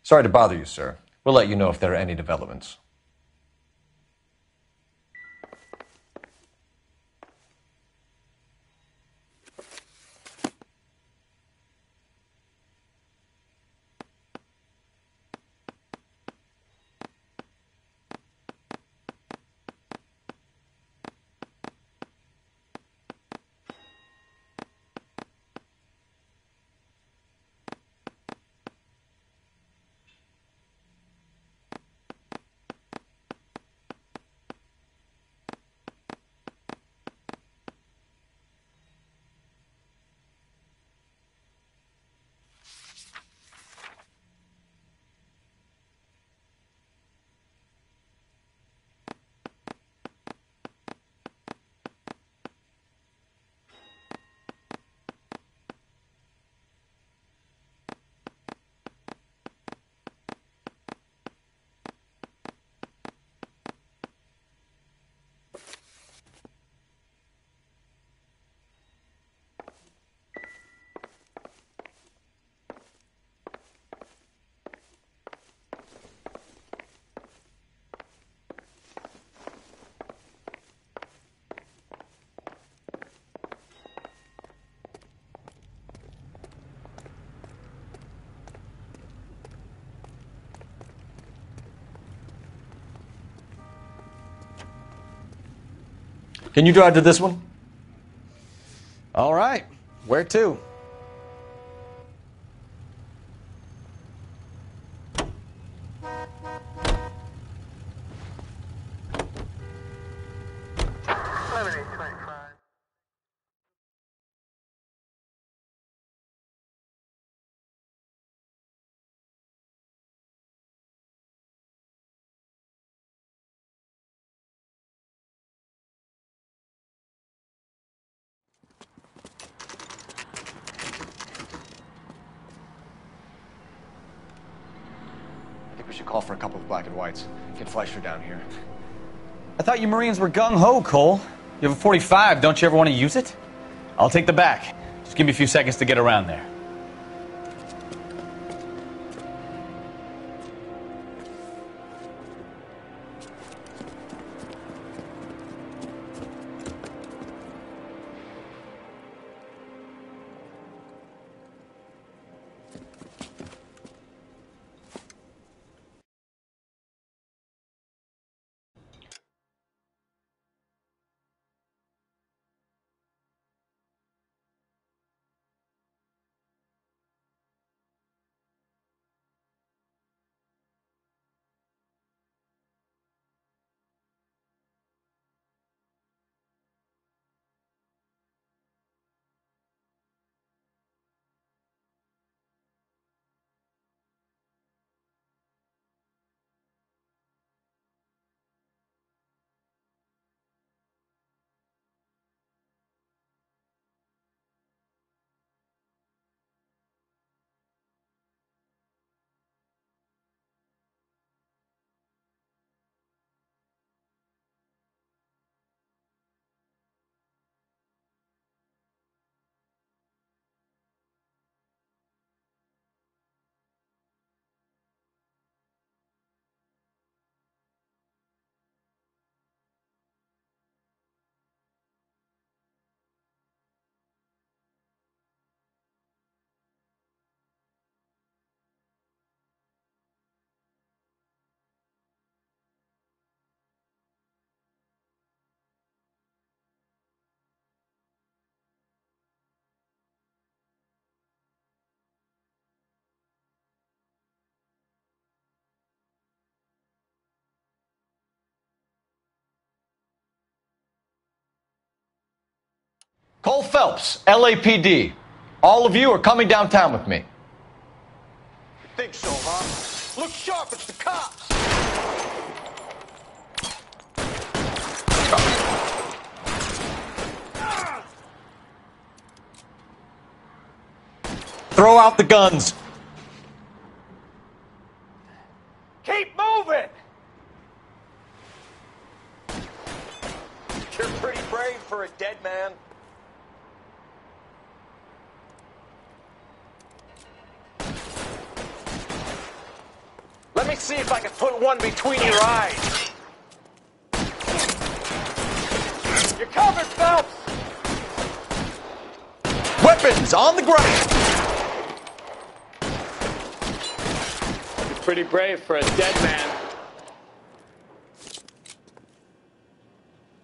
Sorry to bother you, sir. We'll let you know if there are any developments. Can you drive to this one? All right. Where to? I think we should call for a couple of black and whites. Get Fleischer down here. I thought you Marines were gung-ho, Cole. You have a 45. Don't you ever want to use it? I'll take the back. Just give me a few seconds to get around there. Cole Phelps, LAPD. All of you are coming downtown with me. Think so, huh? Look sharp, it's the cops! Throw out the guns. Keep moving! You're pretty brave for a dead Let me see if I can put one between your eyes. You're covered, Phelps! Weapons on the ground! You're pretty brave for a dead man.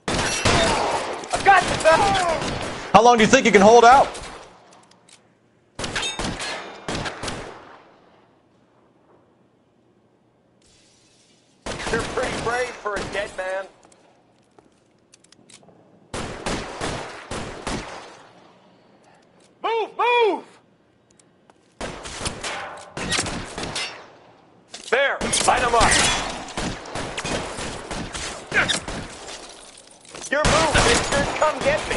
I got you, Phelps! How long do you think you can hold out? You're pretty brave for a dead man. Move, move! There, line them up. You're moving, mister. Come get me.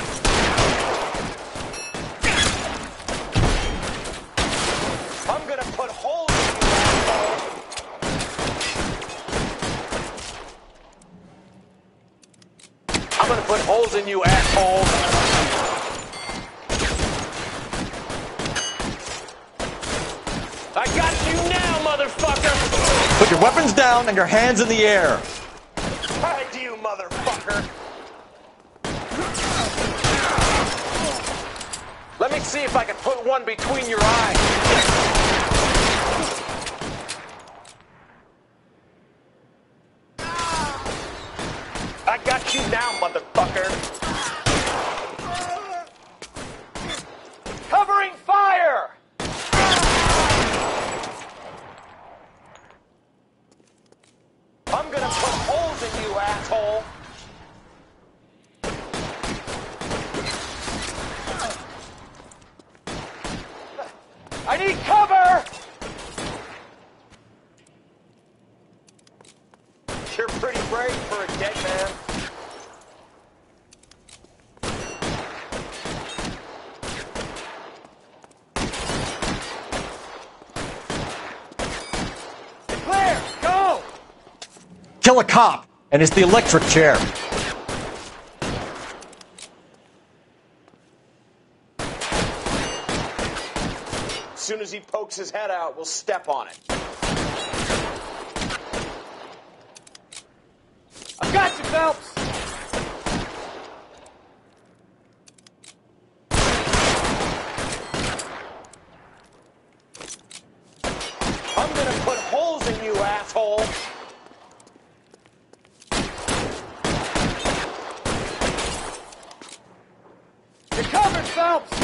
I'm gonna put holes in you, asshole. I'm gonna put holes in you, asshole. I got you now, motherfucker! Put your weapons down and your hands in the air. Tag you, motherfucker! Let me see if I can put one between your eyes. I got you now, motherfucker! Covering fire! I'm gonna put holes in you, asshole! I need cover! You're pretty brave for a dead man. Clear! Go! Kill a cop, and it's the electric chair. As soon as he pokes his head out, we'll step on it. I got you, Phelps! I'm gonna put holes in you, asshole! You're covered, Phelps!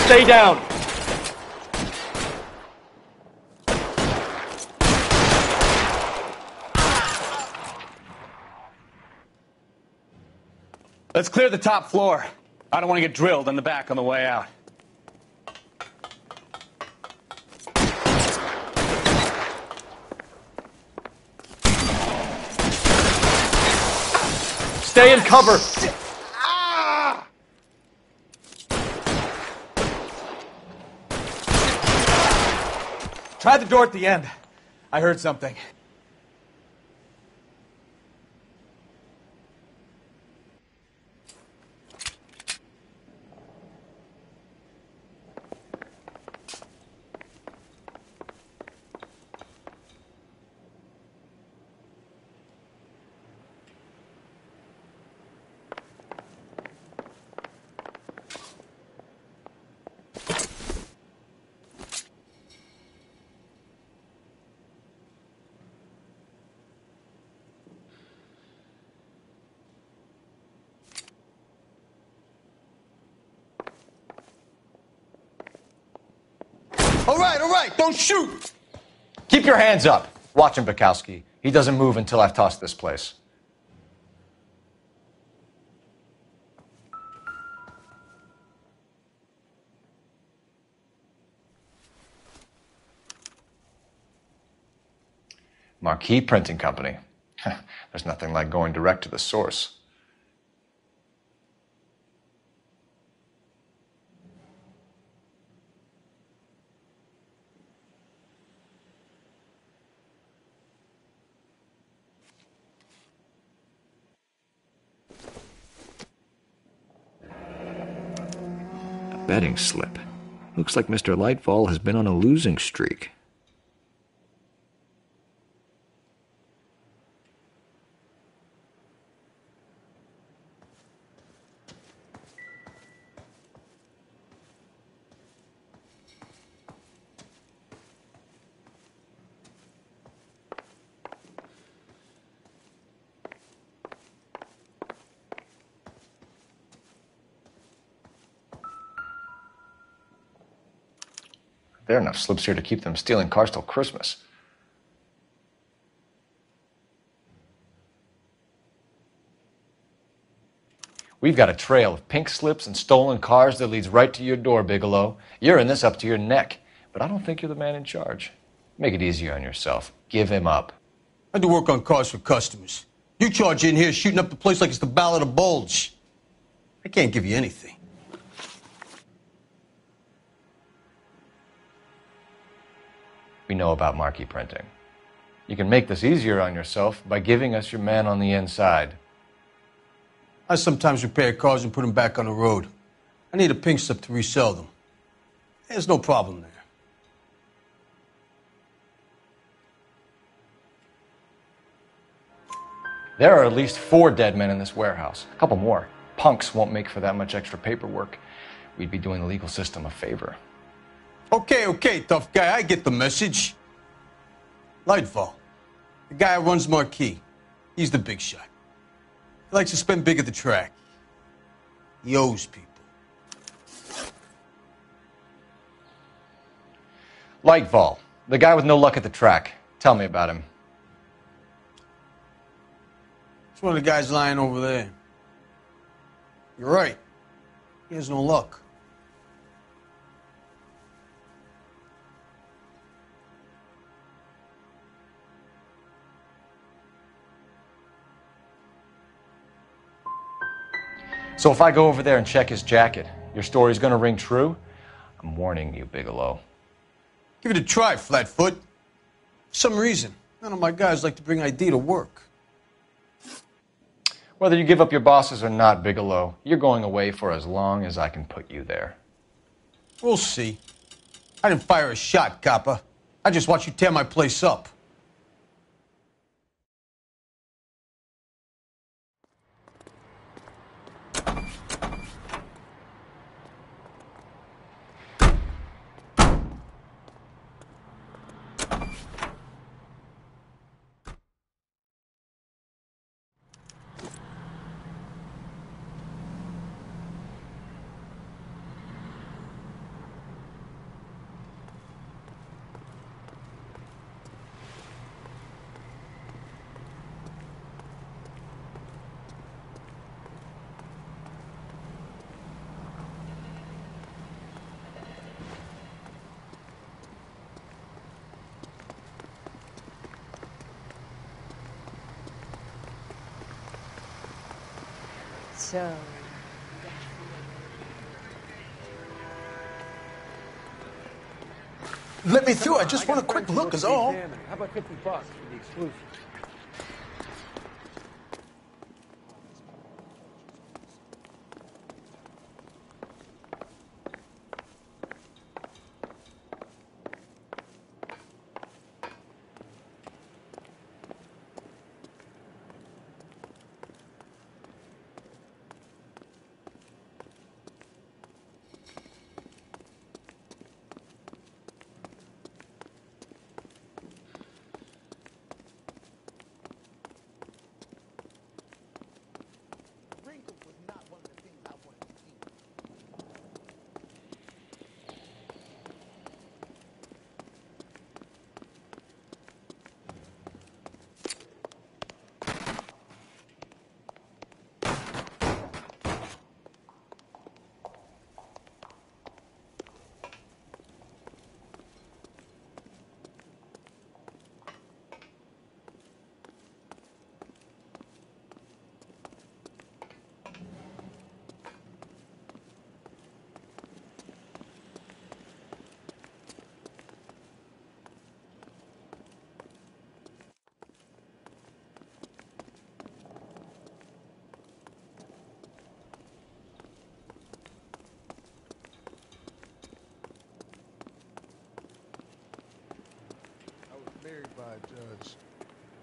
Stay down. Let's clear the top floor. I don't want to get drilled in the back on the way out. Stay in cover. Try the door at the end. I heard something. All right, don't shoot! Keep your hands up. Watch him, Bukowski. He doesn't move until I've tossed this place. Marquee Printing Company. There's nothing like going direct to the source. Betting slip. Looks like Mr. Lightfall has been on a losing streak. There are enough slips here to keep them stealing cars till Christmas. We've got a trail of pink slips and stolen cars that leads right to your door, Bigelow. You're in this up to your neck, but I don't think you're the man in charge. Make it easier on yourself. Give him up. I do work on cars for customers. You charge in here shooting up the place like it's the Ballad of Bulge. I can't give you anything. We know about marquee printing. You can make this easier on yourself by giving us your man on the inside. I sometimes repair cars and put them back on the road. I need a pink slip to resell them. There's no problem there. There are at least 4 dead men in this warehouse. A couple more. Punks won't make for that much extra paperwork. We'd be doing the legal system a favor. Okay, tough guy. I get the message. Lightfall, the guy who runs Marquee. He's the big shot. He likes to spend big at the track. He owes people. Lightfall, the guy with no luck at the track. Tell me about him. It's one of the guys lying over there. You're right. He has no luck. So if I go over there and check his jacket, your story's gonna ring true? I'm warning you, Bigelow. Give it a try, Flatfoot. For some reason, none of my guys like to bring ID to work. Whether you give up your bosses or not, Bigelow, you're going away for as long as I can put you there. We'll see. I didn't fire a shot, copper. I just watched you tear my place up. So, let me through. I just want a quick look, is all. How about $50 for the exclusive?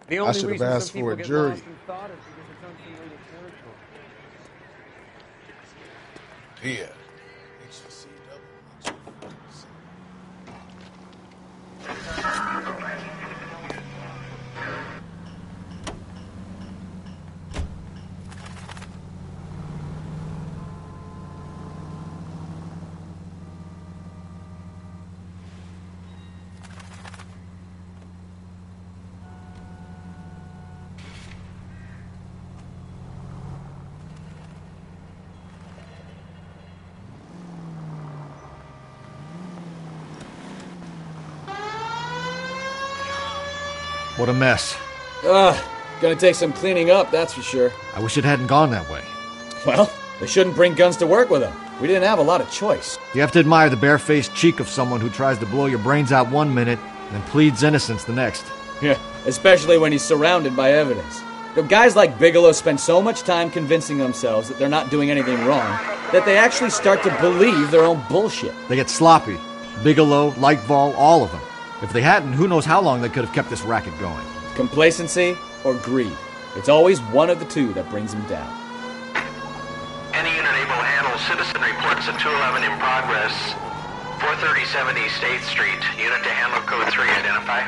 I should have asked for a jury. Here. What a mess. Gonna take some cleaning up, that's for sure. I wish it hadn't gone that way. Well, they shouldn't bring guns to work with them. We didn't have a lot of choice. You have to admire the barefaced cheek of someone who tries to blow your brains out one minute and pleads innocence the next. Yeah, especially when he's surrounded by evidence. Guys like Bigelow spend so much time convincing themselves that they're not doing anything wrong that they actually start to believe their own bullshit. They get sloppy. Bigelow, Lightval, all of them. If they hadn't, who knows how long they could have kept this racket going. Complacency or greed. It's always one of the two that brings them down. Any unit able to handle citizen reports of 211 in progress. 43070 State Street. Unit to handle code 3. Identify.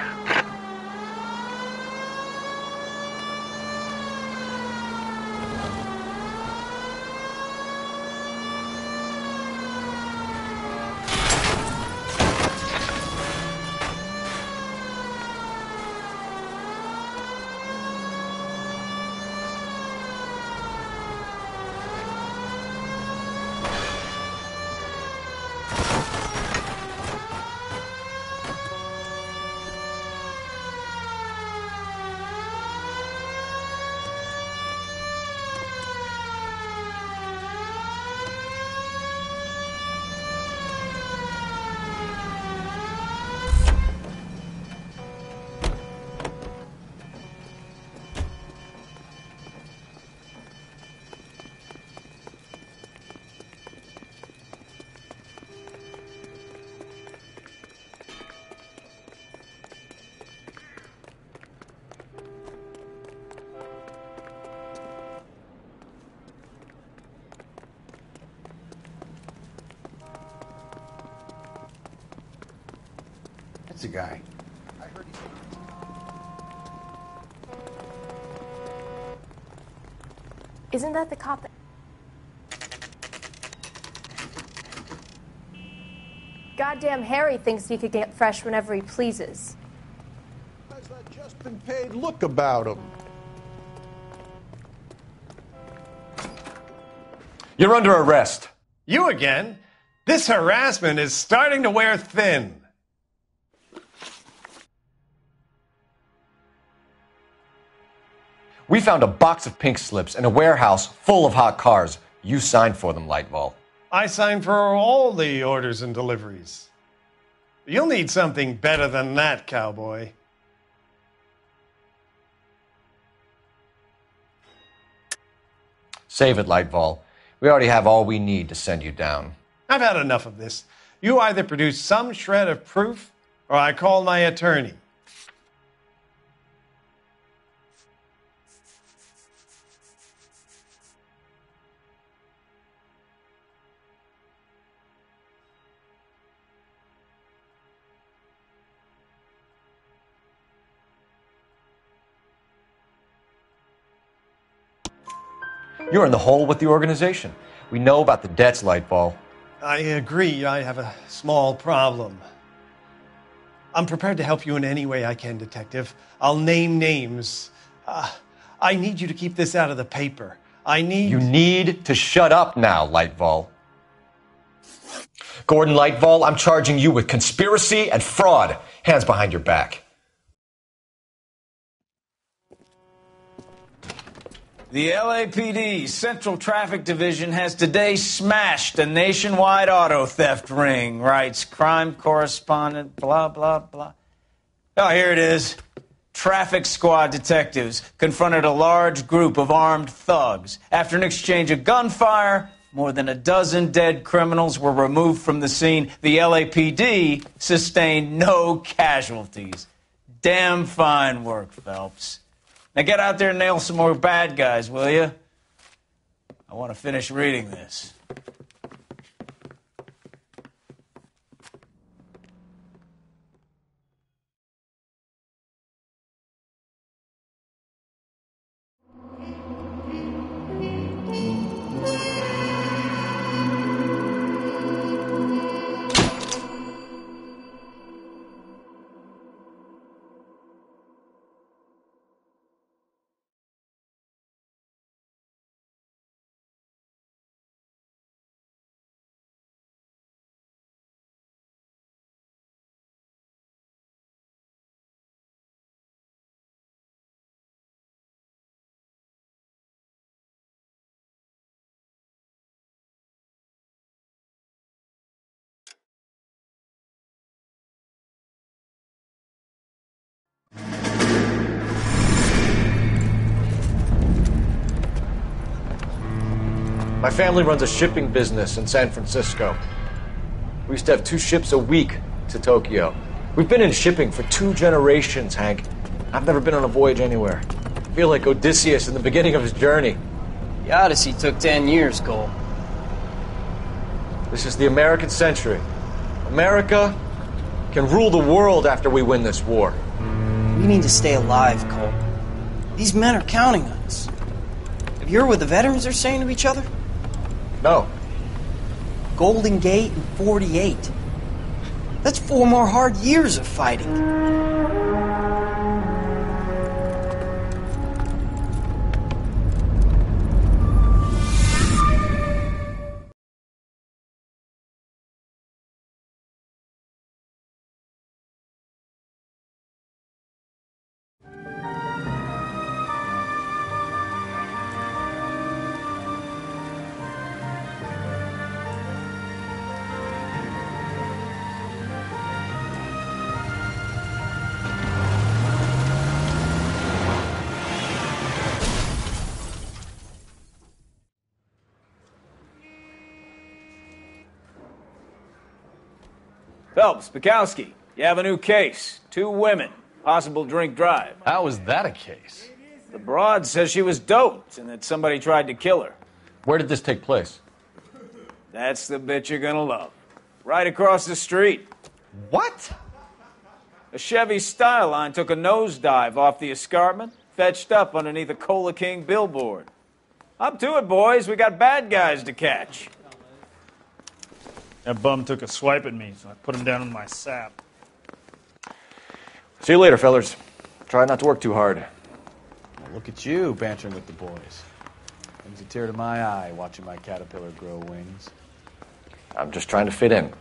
That's a guy. Isn't that the cop that... Goddamn Harry thinks he could get fresh whenever he pleases. How's that just been paid look about him? You're under arrest. You again? This harassment is starting to wear thin. We found a box of pink slips in a warehouse full of hot cars. You signed for them, Lightval. I signed for all the orders and deliveries. You'll need something better than that, cowboy. Save it, Lightval. We already have all we need to send you down. I've had enough of this. You either produce some shred of proof, or I call my attorney. You're in the hole with the organization. We know about the debts, Lightval. I agree. I have a small problem. I'm prepared to help you in any way I can, Detective. I'll name names. I need you to keep this out of the paper. You need to shut up now, Lightval. Gordon Lightval, I'm charging you with conspiracy and fraud. Hands behind your back. The LAPD Central Traffic Division has today smashed a nationwide auto theft ring, writes crime correspondent, blah, blah, blah. Oh, here it is. Traffic squad detectives confronted a large group of armed thugs. After an exchange of gunfire, more than a dozen dead criminals were removed from the scene. The LAPD sustained no casualties. Damn fine work, Phelps. Now get out there and nail some more bad guys, will you? I want to finish reading this. My family runs a shipping business in San Francisco. We used to have 2 ships a week to Tokyo. We've been in shipping for 2 generations, Hank. I've never been on a voyage anywhere. I feel like Odysseus in the beginning of his journey. The Odyssey took 10 years, Cole. This is the American century. America can rule the world after we win this war. We need to stay alive, Cole. These men are counting on us. Have you heard what the veterans are saying to each other? No. Golden Gate and 48. That's 4 more hard years of fighting. Phelps, Bukowski, you have a new case. 2 women, possible drink drive. How is that a case? The broad says she was doped and that somebody tried to kill her. Where did this take place? That's the bit you're gonna love. Right across the street. What? A Chevy Styline took a nosedive off the escarpment, fetched up underneath a Cola King billboard. Up to it, boys. We got bad guys to catch. That bum took a swipe at me, so I put him down in my sap. See you later, fellers. Try not to work too hard. Well, look at you bantering with the boys. Brings a tear to my eye watching my caterpillar grow wings. I'm just trying to fit in.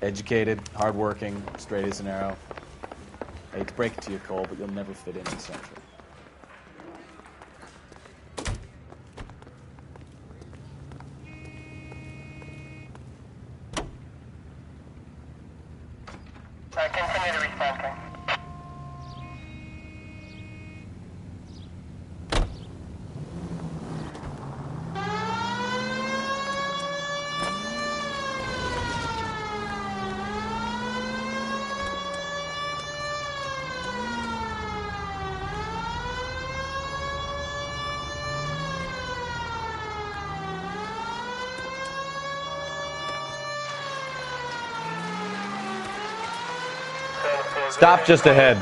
Educated, hardworking, straight as an arrow. I hate to break it to you, Cole, but you'll never fit in Central. Continue to respond, King. Stop just ahead.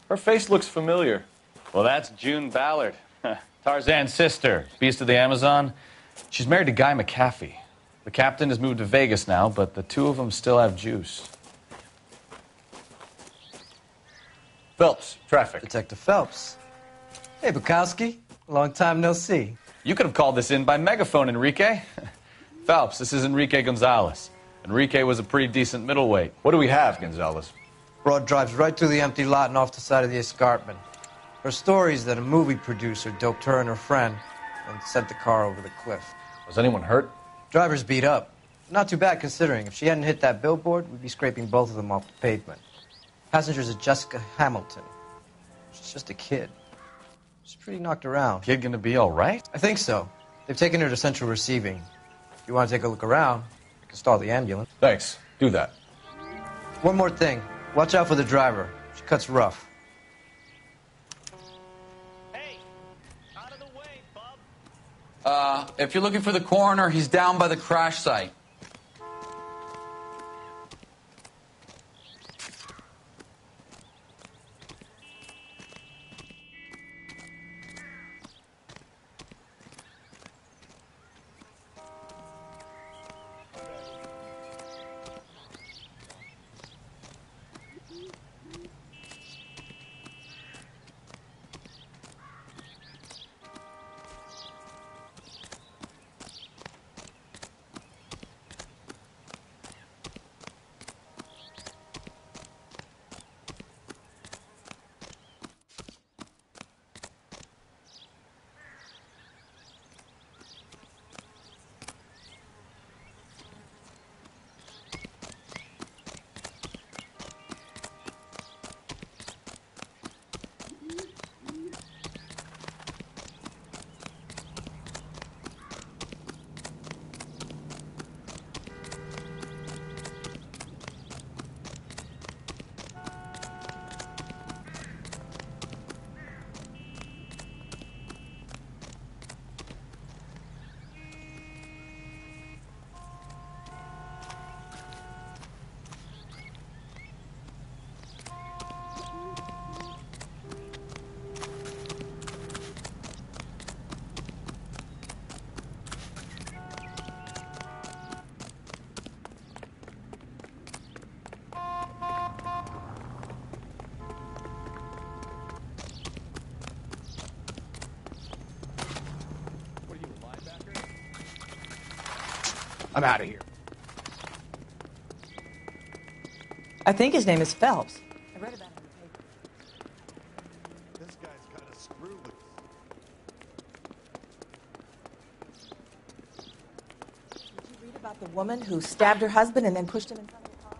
Her face looks familiar. Well, that's June Ballard, Tarzan's sister, beast of the Amazon. She's married to Guy McAfee. The captain has moved to Vegas now, but the 2 of them still have juice. Phelps, traffic. Detective Phelps. Hey, Bukowski. Long time no see. You could have called this in by megaphone, Enrique. Phelps, this is Enrique Gonzalez. Enrique was a pretty decent middleweight. What do we have, Gonzalez? Broad drives right through the empty lot and off the side of the escarpment. Her story is that a movie producer doped her and her friend and sent the car over the cliff. Was anyone hurt? Driver's beat up. Not too bad considering. If she hadn't hit that billboard, we'd be scraping both of them off the pavement. Passengers are Jessica Hamilton. She's just a kid. She's pretty knocked around. Kid gonna be all right? I think so. They've taken her to central receiving. If you want to take a look around, I can stall the ambulance. Thanks. Do that. One more thing. Watch out for the driver. She cuts rough. If you're looking for the coroner, he's down by the crash site. I'm out of here. I think his name is Phelps. I read about him in the paper. This guy's got a screw loose. Did you read about the woman who stabbed her husband and then pushed him in front of the car?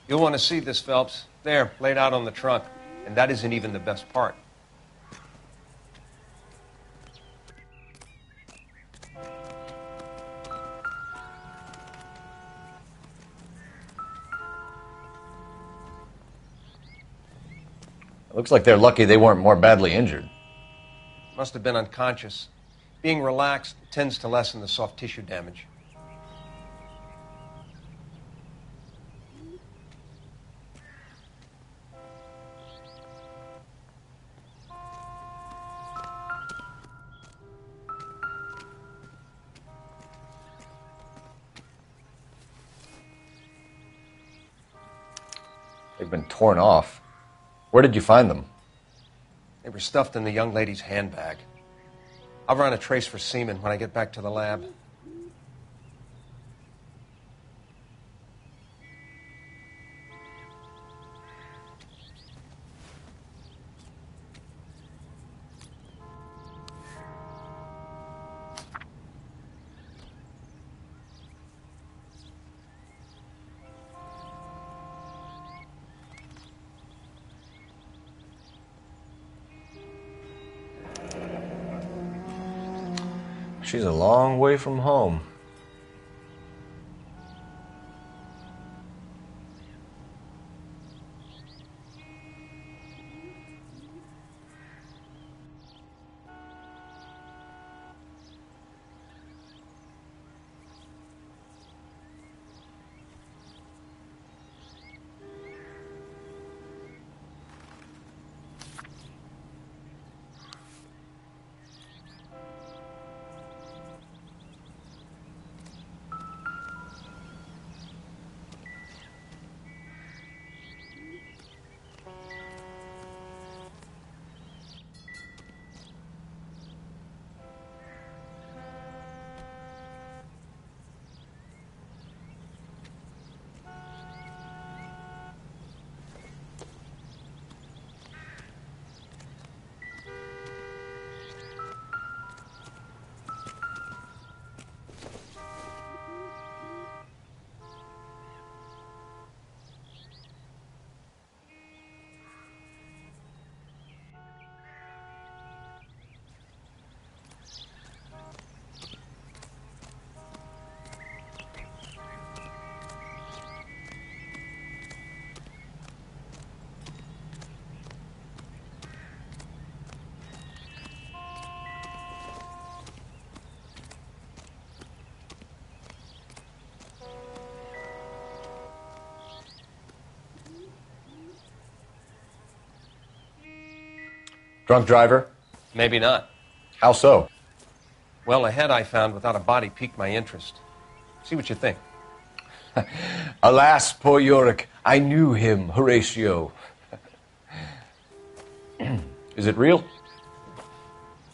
You'll want to see this, Phelps. There, laid out on the trunk. And that isn't even the best part. It looks like they're lucky they weren't more badly injured. Must have been unconscious. Being relaxed tends to lessen the soft tissue damage. They've been torn off. Where did you find them? They were stuffed in the young lady's handbag. I'll run a trace for semen when I get back to the lab. She's a long way from home. Drunk driver? Maybe not. How so? Well, a head I found without a body piqued my interest. See what you think. Alas, poor Yorick, I knew him, Horatio. Is it real?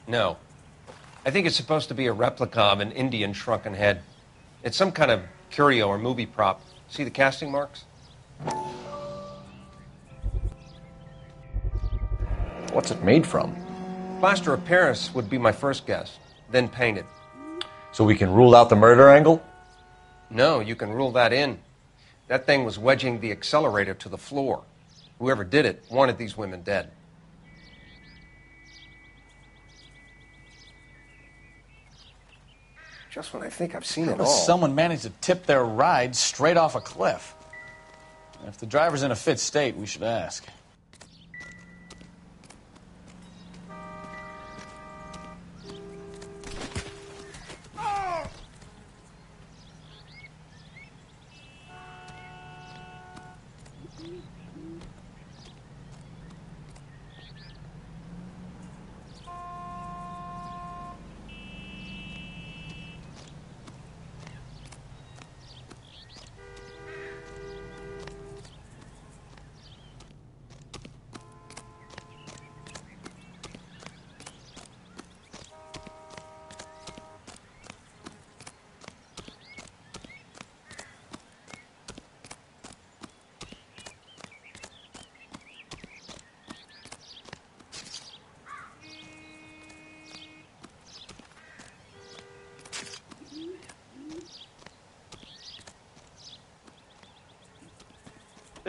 No. I think it's supposed to be a replica of an Indian shrunken head. It's some kind of curio or movie prop. See the casting marks? What's it made from? Plaster of Paris would be my first guess, then painted. So we can rule out the murder angle? No, you can rule that in. That thing was wedging the accelerator to the floor. Whoever did it wanted these women dead. Just when I think I've seen How it does all. someone manage to tip their ride straight off a cliff? If the driver's in a fit state, we should ask.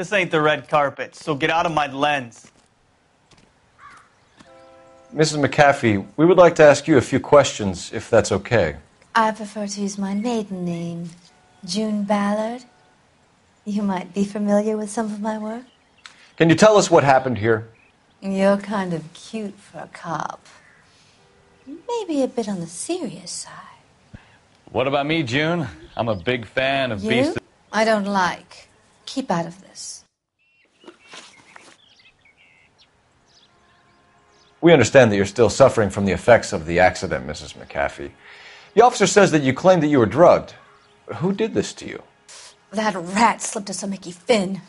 This ain't the red carpet, so get out of my lens. Mrs. McAfee, we would like to ask you a few questions, if that's okay. I prefer to use my maiden name, June Ballard. You might be familiar with some of my work. Can you tell us what happened here? You're kind of cute for a cop. Maybe a bit on the serious side. What about me, June? I'm a big fan of You? Beast. I don't like. Keep out of this. We understand that you're still suffering from the effects of the accident, Mrs. McAfee. The officer says that you claimed that you were drugged. Who did this to you? That rat slipped us a Mickey Finn.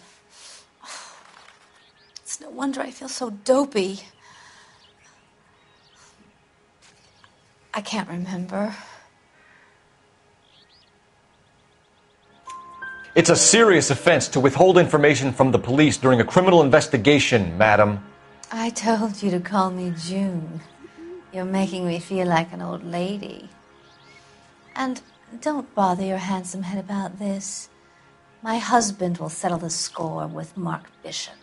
It's no wonder I feel so dopey. I can't remember. It's a serious offense to withhold information from the police during a criminal investigation, madam. I told you to call me June. You're making me feel like an old lady. And don't bother your handsome head about this. My husband will settle the score with Mark Bishop.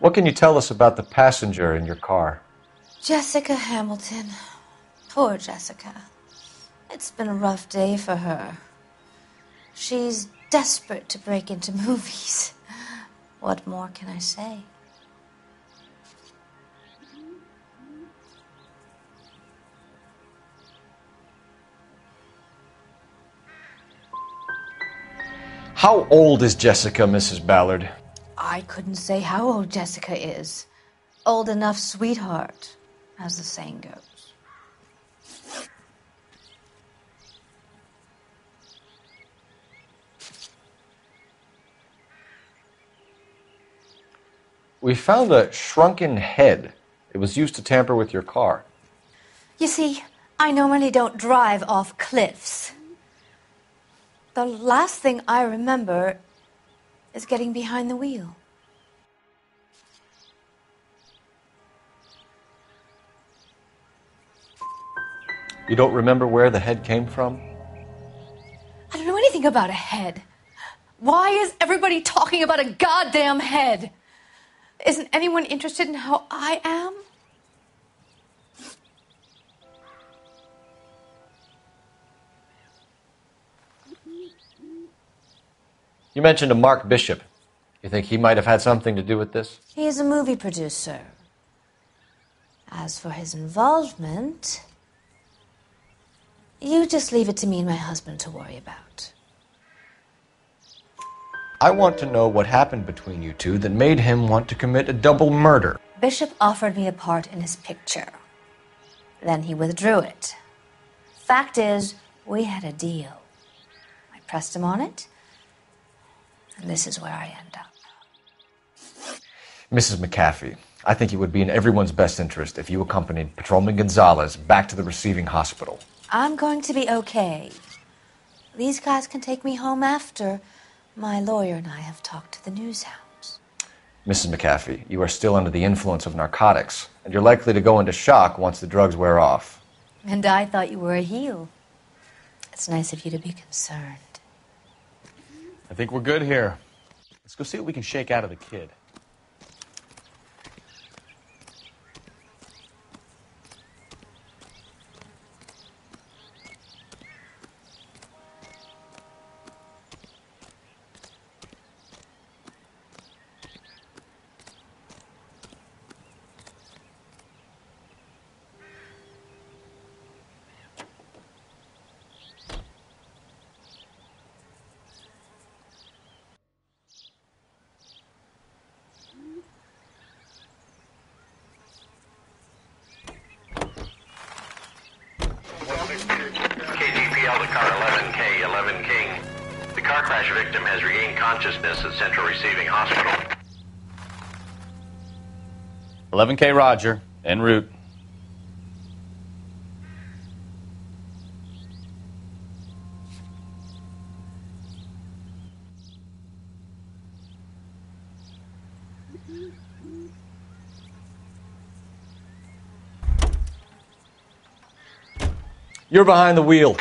What can you tell us about the passenger in your car? Jessica Hamilton. Poor Jessica. It's been a rough day for her. She's desperate to break into movies. What more can I say? How old is Jessica, Mrs. Ballard? I couldn't say how old Jessica is. Old enough, sweetheart, as the saying goes. We found a shrunken head. It was used to tamper with your car. You see, I normally don't drive off cliffs. The last thing I remember is getting behind the wheel. You don't remember where the head came from? I don't know anything about a head. Why is everybody talking about a goddamn head? Isn't anyone interested in how I am? You mentioned a Mark Bishop. You think he might have had something to do with this? He is a movie producer. As for his involvement, You just leave it to me and my husband to worry about. I want to know what happened between you two that made him want to commit a double murder. Bishop offered me a part in his picture. Then he withdrew it. Fact is, we had a deal. I pressed him on it, and this is where I end up. Mrs. McAfee, I think it would be in everyone's best interest if you accompanied Patrolman Gonzalez back to the receiving hospital. I'm going to be okay. These guys can take me home after my lawyer and I have talked to the news hounds. Mrs. McAfee, you are still under the influence of narcotics, and you're likely to go into shock once the drugs wear off. And I thought you were a heel. It's nice of you to be concerned. I think we're good here. Let's go see what we can shake out of the kid. KGPL to car 11K, 11 King. The car crash victim has regained consciousness at Central Receiving Hospital. 11K Roger, en route. You're behind the wheel.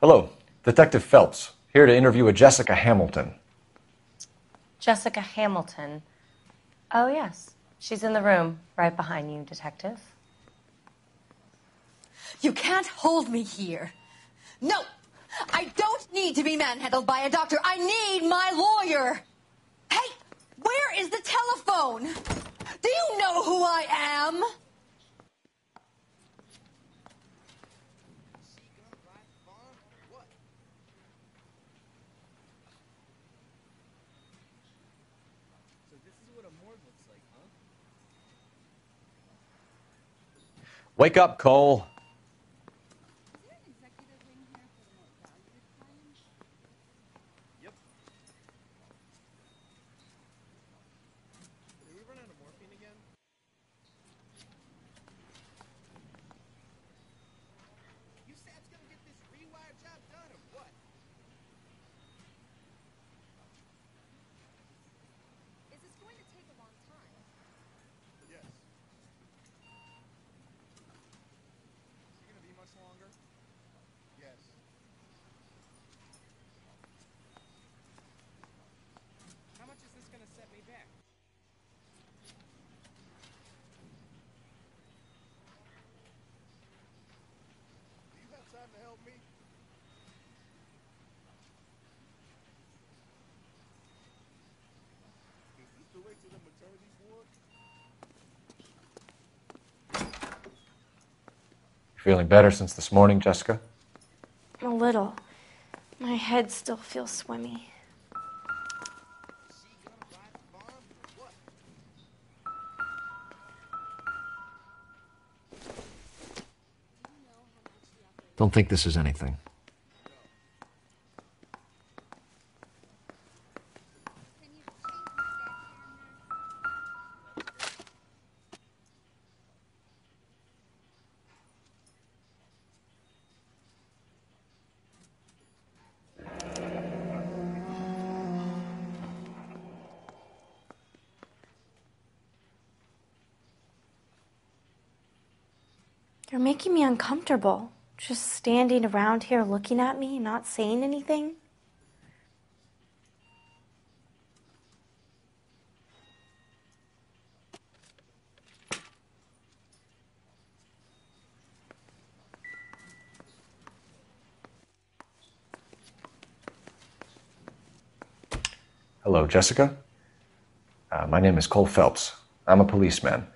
Hello, Detective Phelps, here to interview a Jessica Hamilton. Jessica Hamilton. Oh, yes. She's in the room right behind you, Detective. You can't hold me here. No! I don't need to be manhandled by a doctor. I need my lawyer. Hey, where is the telephone? Do you know who I am? Wake up, Cole. Feeling better since this morning, Jessica? A little. My head still feels swimmy. Don't think this is anything. You're making me uncomfortable. Just standing around here looking at me, not saying anything. Hello, Jessica. My name is Cole Phelps. I'm a policeman.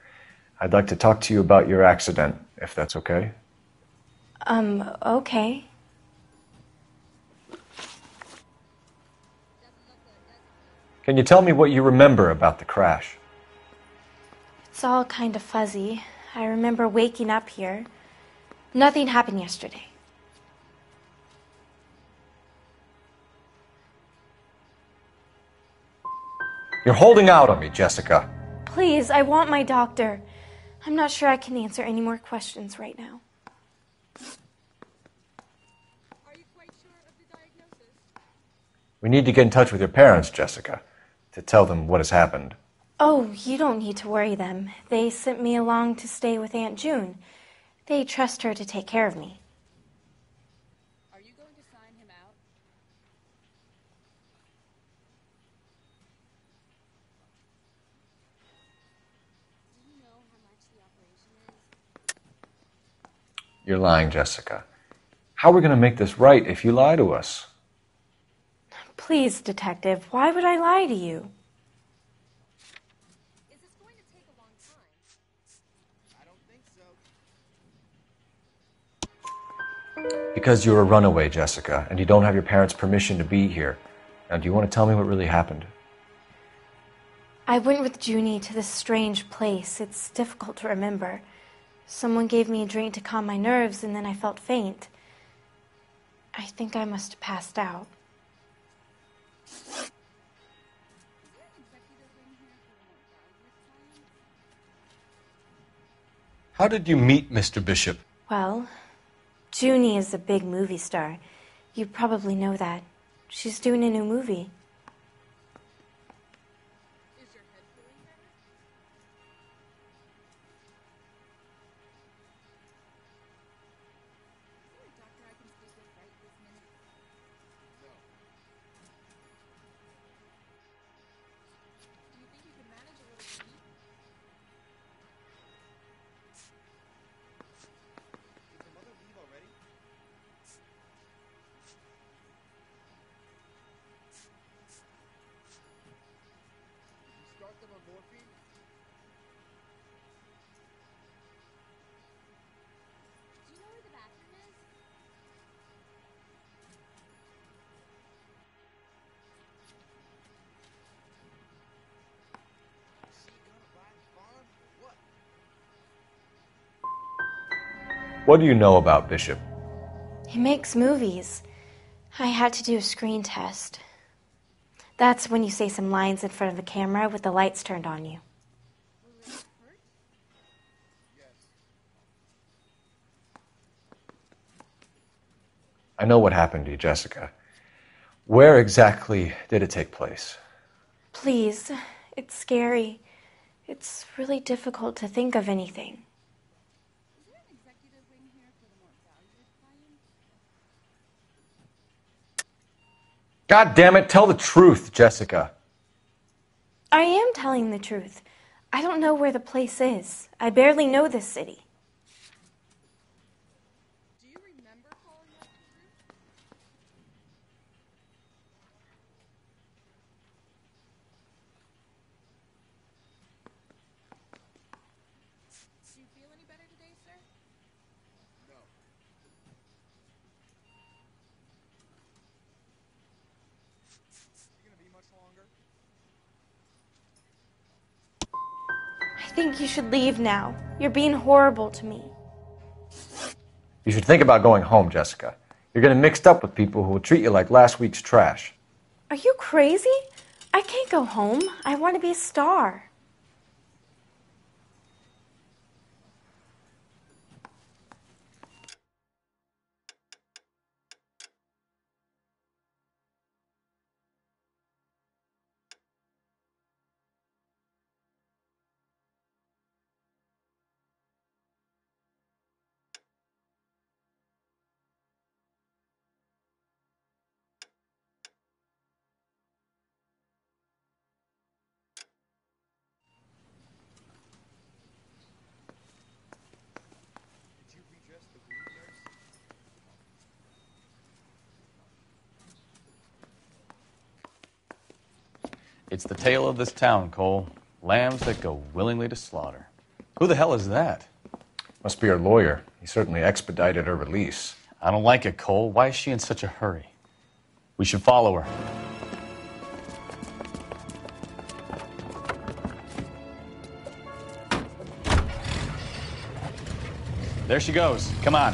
I'd like to talk to you about your accident, if that's okay. Okay. Can you tell me what you remember about the crash? It's all kind of fuzzy. I remember waking up here. Nothing happened yesterday. You're holding out on me, Jessica. Please, I want my doctor. I'm not sure I can answer any more questions right now. We need to get in touch with your parents, Jessica, to tell them what has happened. Oh, you don't need to worry them. They sent me along to stay with Aunt June. They trust her to take care of me. Are you going to sign him out? Do you know how much the operation is? You're lying, Jessica. How are we going to make this right if you lie to us? Please, Detective, why would I lie to you? Is this going to take a long time? I don't think so. Because you're a runaway, Jessica, and you don't have your parents' permission to be here. Now, do you want to tell me what really happened? I went with Junie to this strange place. It's difficult to remember. Someone gave me a drink to calm my nerves, and then I felt faint. I think I must have passed out. How did you meet Mr. Bishop? Well, Junie is a big movie star. You probably know that. She's doing a new movie. What do you know about Bishop? He makes movies. I had to do a screen test. That's when you say some lines in front of the camera with the lights turned on you. I know what happened to you, Jessica. Where exactly did it take place? Please, it's scary. It's really difficult to think of anything. God damn it, tell the truth, Jessica. I am telling the truth. I don't know where the place is. I barely know this city. Do you remember calling up the group? Do you feel any better today, sir? No. You gonna be much longer? I think you should leave now. You're being horrible to me. You should think about going home, Jessica. You're getting mixed up with people who will treat you like last week's trash. Are you crazy? I can't go home. I want to be a star. It's the tale of this town, Cole. Lambs that go willingly to slaughter. Who the hell is that? Must be her lawyer. He certainly expedited her release. I don't like it, Cole. Why is she in such a hurry? We should follow her. There she goes. Come on.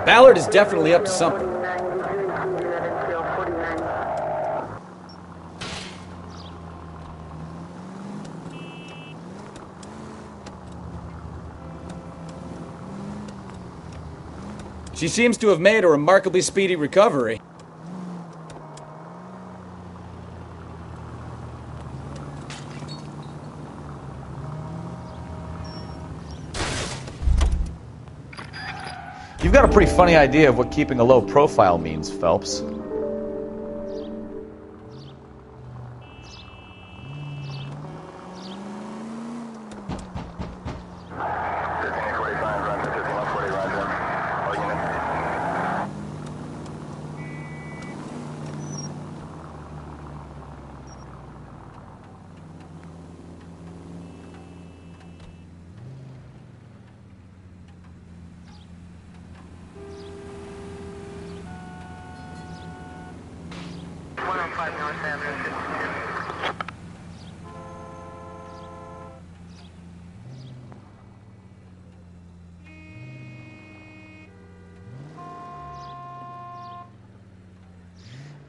Ballard is definitely up to something. She seems to have made a remarkably speedy recovery. You've got a pretty funny idea of what keeping a low profile means, Phelps.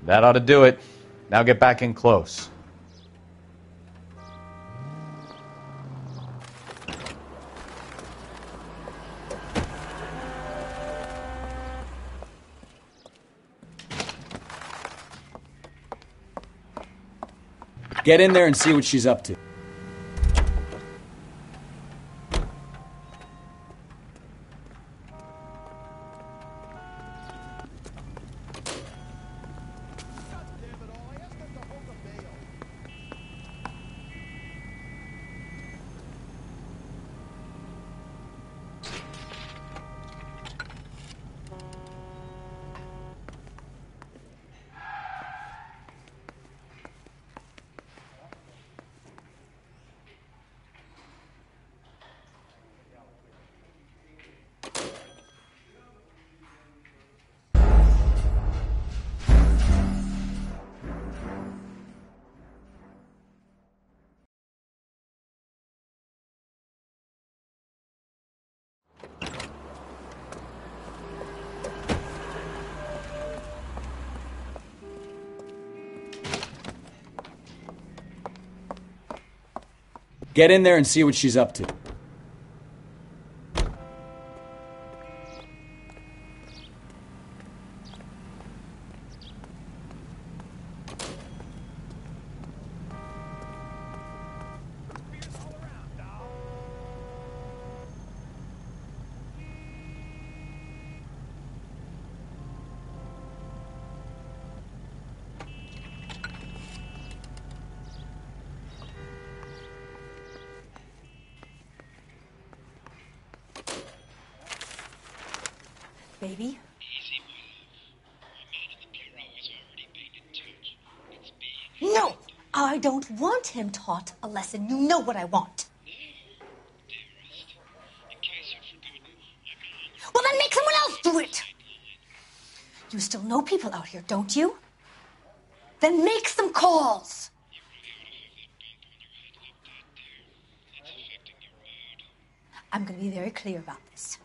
That ought to do it. Now get back in close. Get in there and see what she's up to. Get in there and see what she's up to. Baby? No, I don't want him taught a lesson. You know what I want. Well, then make someone else do it. You still know people out here, don't you? Then make some calls. I'm going to be very clear about this.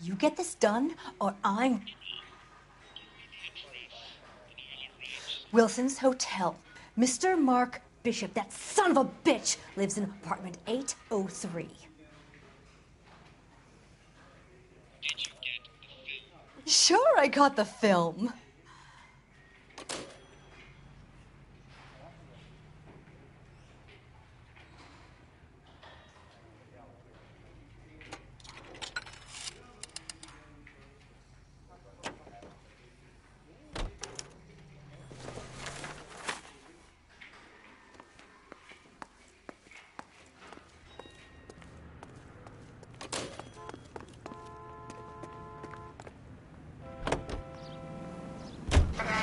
You get this done, or I'm... Wilson's Hotel. Mr. Mark Bishop, that son of a bitch, lives in apartment 803. Sure, I got the film.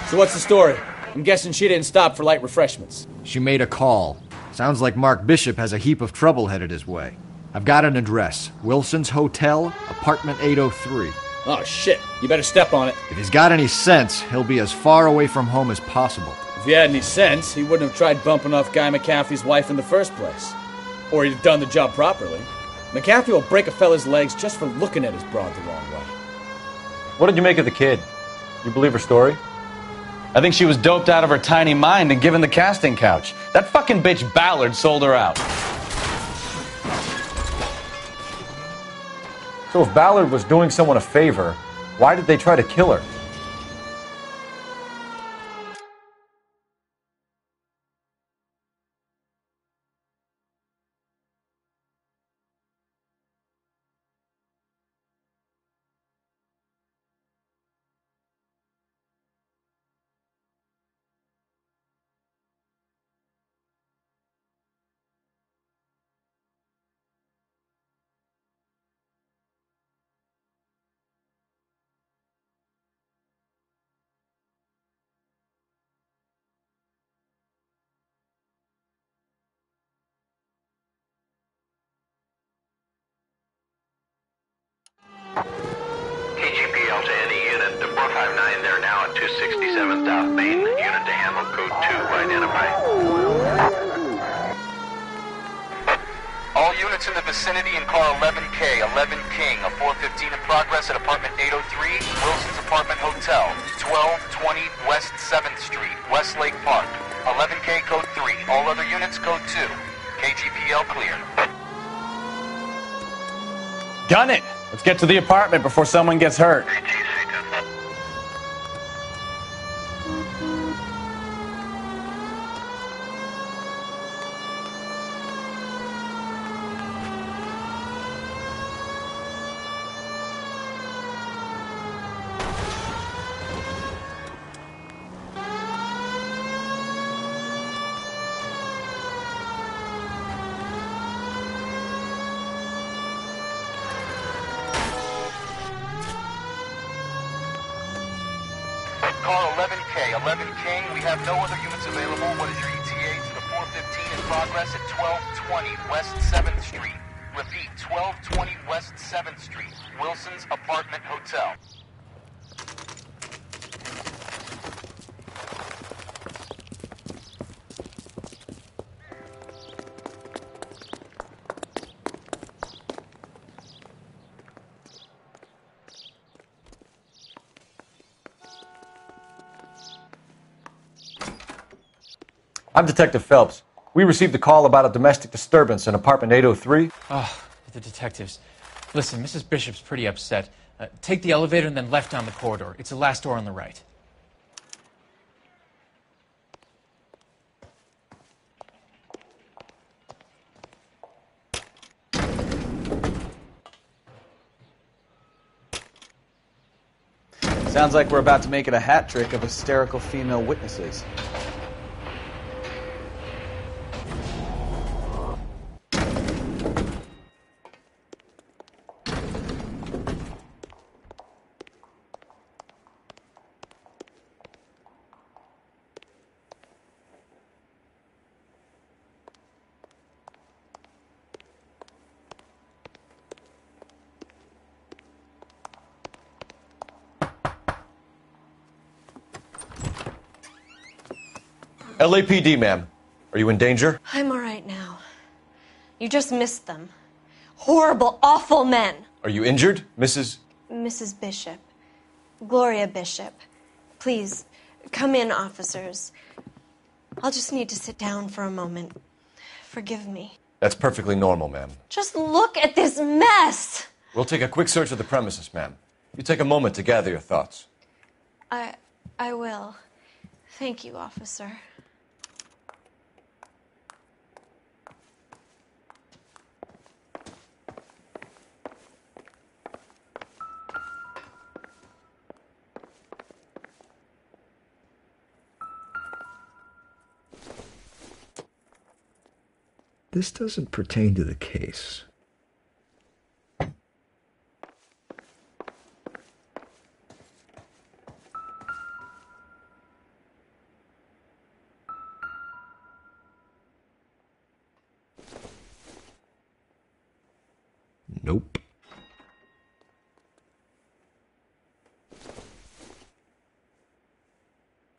So what's the story? I'm guessing she didn't stop for light refreshments. She made a call. Sounds like Mark Bishop has a heap of trouble headed his way. I've got an address. Wilson's Hotel, apartment 803. Oh, shit. You better step on it. If he's got any sense, he'll be as far away from home as possible. If he had any sense, he wouldn't have tried bumping off Guy McCaffrey's wife in the first place. Or he'd have done the job properly. McCaffrey will break a fella's legs just for looking at his broad the wrong way. What did you make of the kid? You believe her story? I think she was doped out of her tiny mind and given the casting couch. That fucking bitch Ballard sold her out. So if Ballard was doing someone a favor, why did they try to kill her? KGPL to any unit. The 459 there now at 267 South Main. Unit to handle code 2 identified. All units in the vicinity in car 11K, 11 King, a 415 in progress at apartment 803, Wilson's Apartment Hotel, 1220 West 7th Street, Westlake Park. 11K code 3, all other units code 2. KGPL clear. Gun it! Let's get to the apartment before someone gets hurt. Car 11K, 11 King, we have no other units available. What is your ETA to the 415 in progress at 1220 West 7th Street? Repeat, 1220 West 7th Street, Wilson's Apartment Hotel. I'm Detective Phelps. We received a call about a domestic disturbance in apartment 803. Oh, the detectives. Listen, Mrs. Bishop's pretty upset. Take the elevator and then left down the corridor. It's the last door on the right. Sounds like we're about to make it a hat trick of hysterical female witnesses. LAPD, ma'am. Are you in danger? I'm all right now. You just missed them. Horrible, awful men. Are you injured, Mrs.? Mrs. Bishop. Gloria Bishop. Please, come in, officers. I'll just need to sit down for a moment. Forgive me. That's perfectly normal, ma'am. Just look at this mess! We'll take a quick search of the premises, ma'am. You take a moment to gather your thoughts. I will. Thank you, officer. This doesn't pertain to the case. Nope.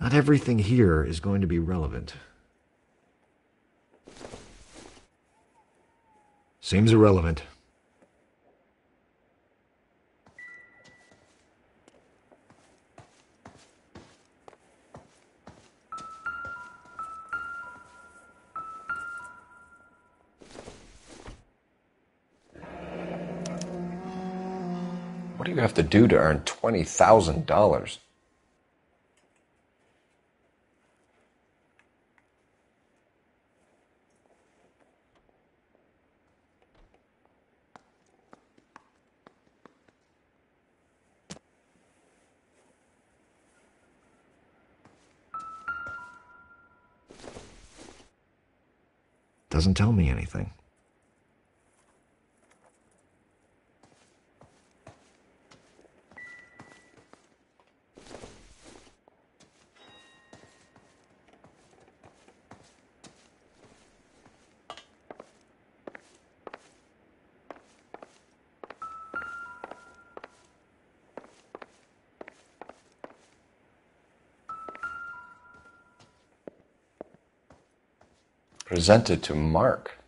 Not everything here is going to be relevant. Seems irrelevant. What do you have to do to earn $20,000? Doesn't tell me anything. Presented to Mark.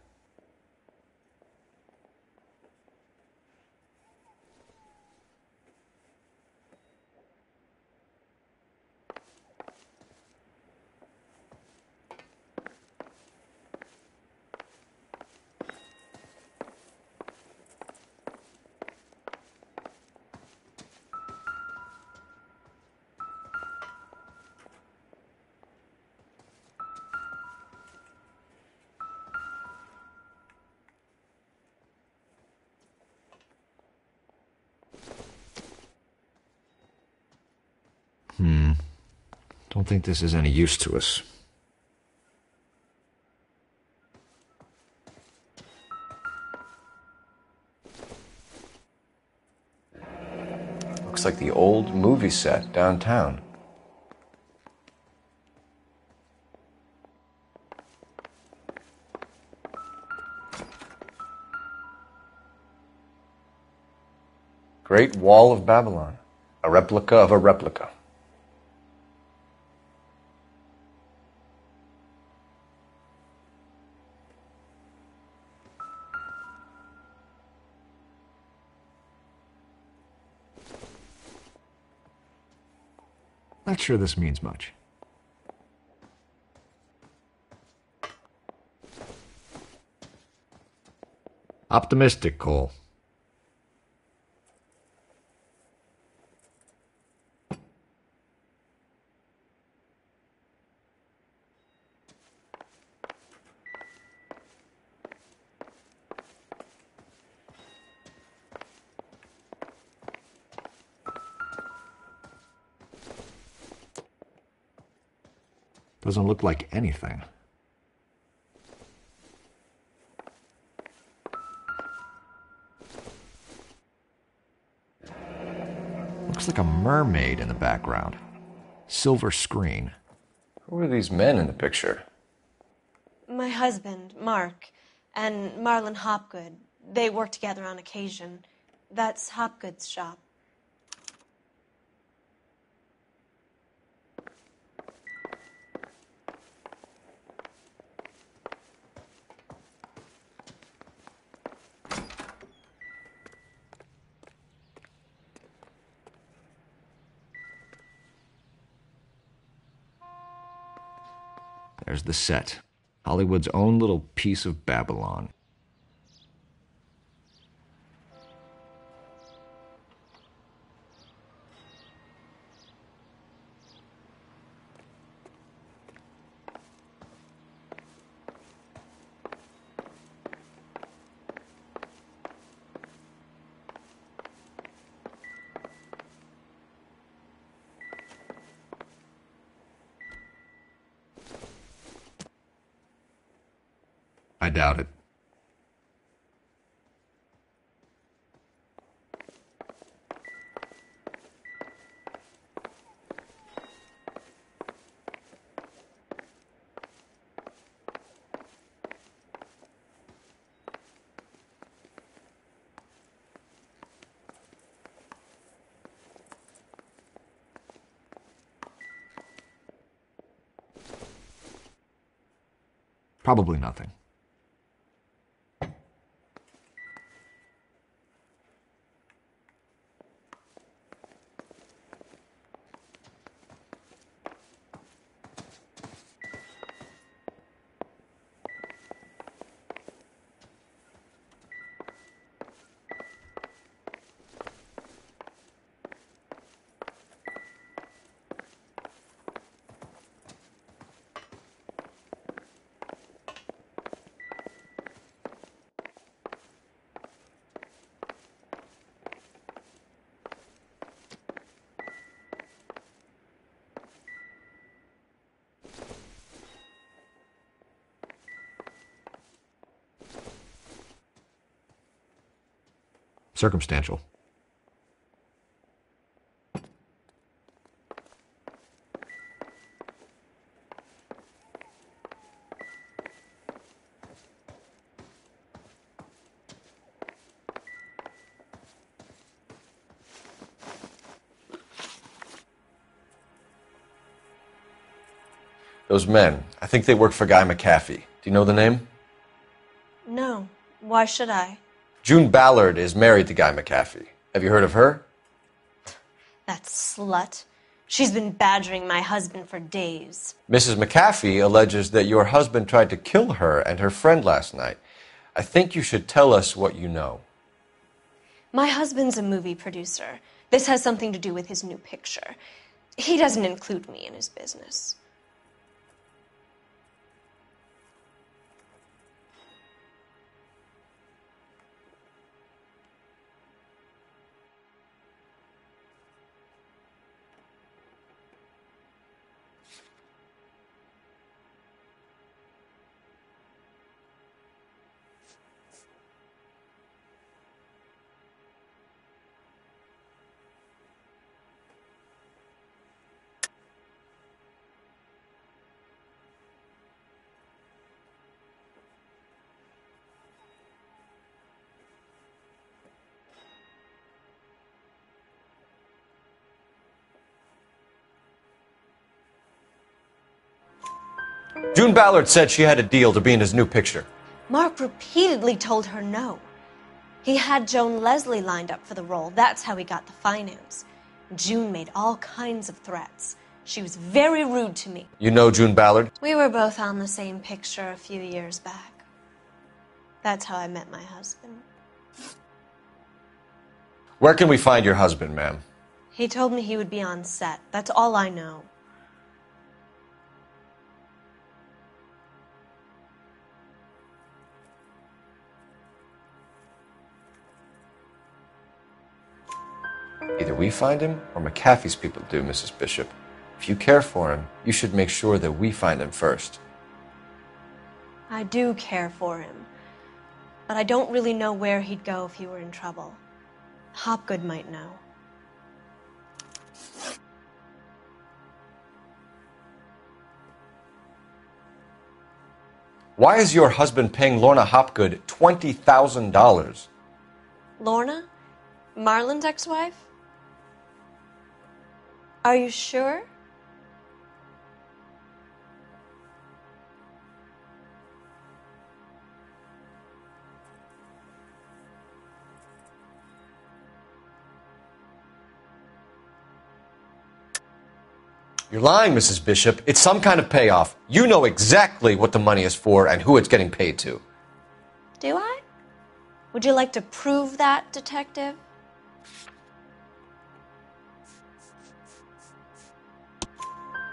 Don't think this is any use to us. Looks like the old movie set downtown. Great Wall of Babylon. A replica of a replica. Not sure this means much. Optimistic, Cole. Doesn't look like anything. Looks like a mermaid in the background. Silver screen. Who are these men in the picture? My husband, Mark, and Marlon Hopgood. They work together on occasion. That's Hopgood's shop. There's the set. Hollywood's own little piece of Babylon. I doubt it. Probably nothing. Circumstantial. Those men, I think they work for Guy McAfee. Do you know the name? No. Why should I? June Ballard is married to Guy McAfee. Have you heard of her? That slut. She's been badgering my husband for days. Mrs. McAfee alleges that your husband tried to kill her and her friend last night. I think you should tell us what you know. My husband's a movie producer. This has something to do with his new picture. He doesn't include me in his business. June Ballard said she had a deal to be in his new picture. Mark repeatedly told her no. He had Joan Leslie lined up for the role. That's how he got the finance. June made all kinds of threats. She was very rude to me. You know June Ballard? We were both on the same picture a few years back. That's how I met my husband. Where can we find your husband, ma'am? He told me he would be on set. That's all I know. Either we find him or McAfee's people do, Mrs. Bishop. If you care for him, you should make sure that we find him first. I do care for him, but I don't really know where he'd go if he were in trouble. Hopgood might know. Why is your husband paying Lorna Hopgood $20,000? Lorna? Marlon's ex-wife? Are you sure? You're lying, Mrs. Bishop. It's some kind of payoff. You know exactly what the money is for and who it's getting paid to. Do I? Would you like to prove that, Detective?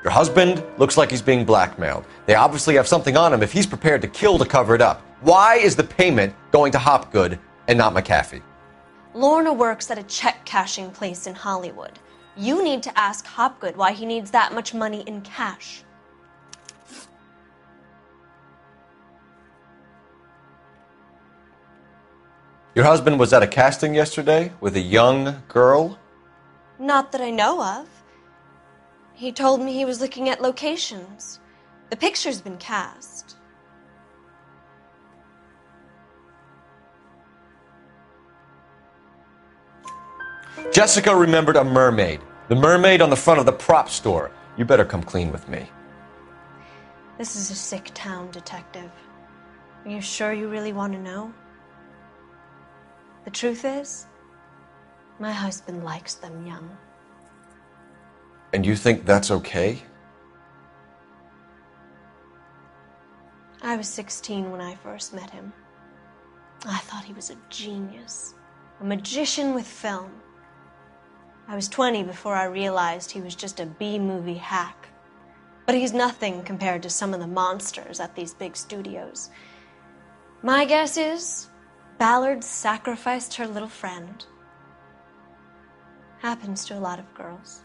Your husband looks like he's being blackmailed. They obviously have something on him if he's prepared to kill to cover it up. Why is the payment going to Hopgood and not McAfee? Lorna works at a check cashing place in Hollywood. You need to ask Hopgood why he needs that much money in cash. Your husband was at a casting yesterday with a young girl? Not that I know of. He told me he was looking at locations. The picture's been cast. Jessica remembered a mermaid. The mermaid on the front of the prop store. You better come clean with me. This is a sick town, Detective. Are you sure you really want to know? The truth is, my husband likes them young. And you think that's okay? I was 16 when I first met him. I thought he was a genius, a magician with film. I was 20 before I realized he was just a B-movie hack. But he's nothing compared to some of the monsters at these big studios. My guess is Ballard sacrificed her little friend. Happens to a lot of girls.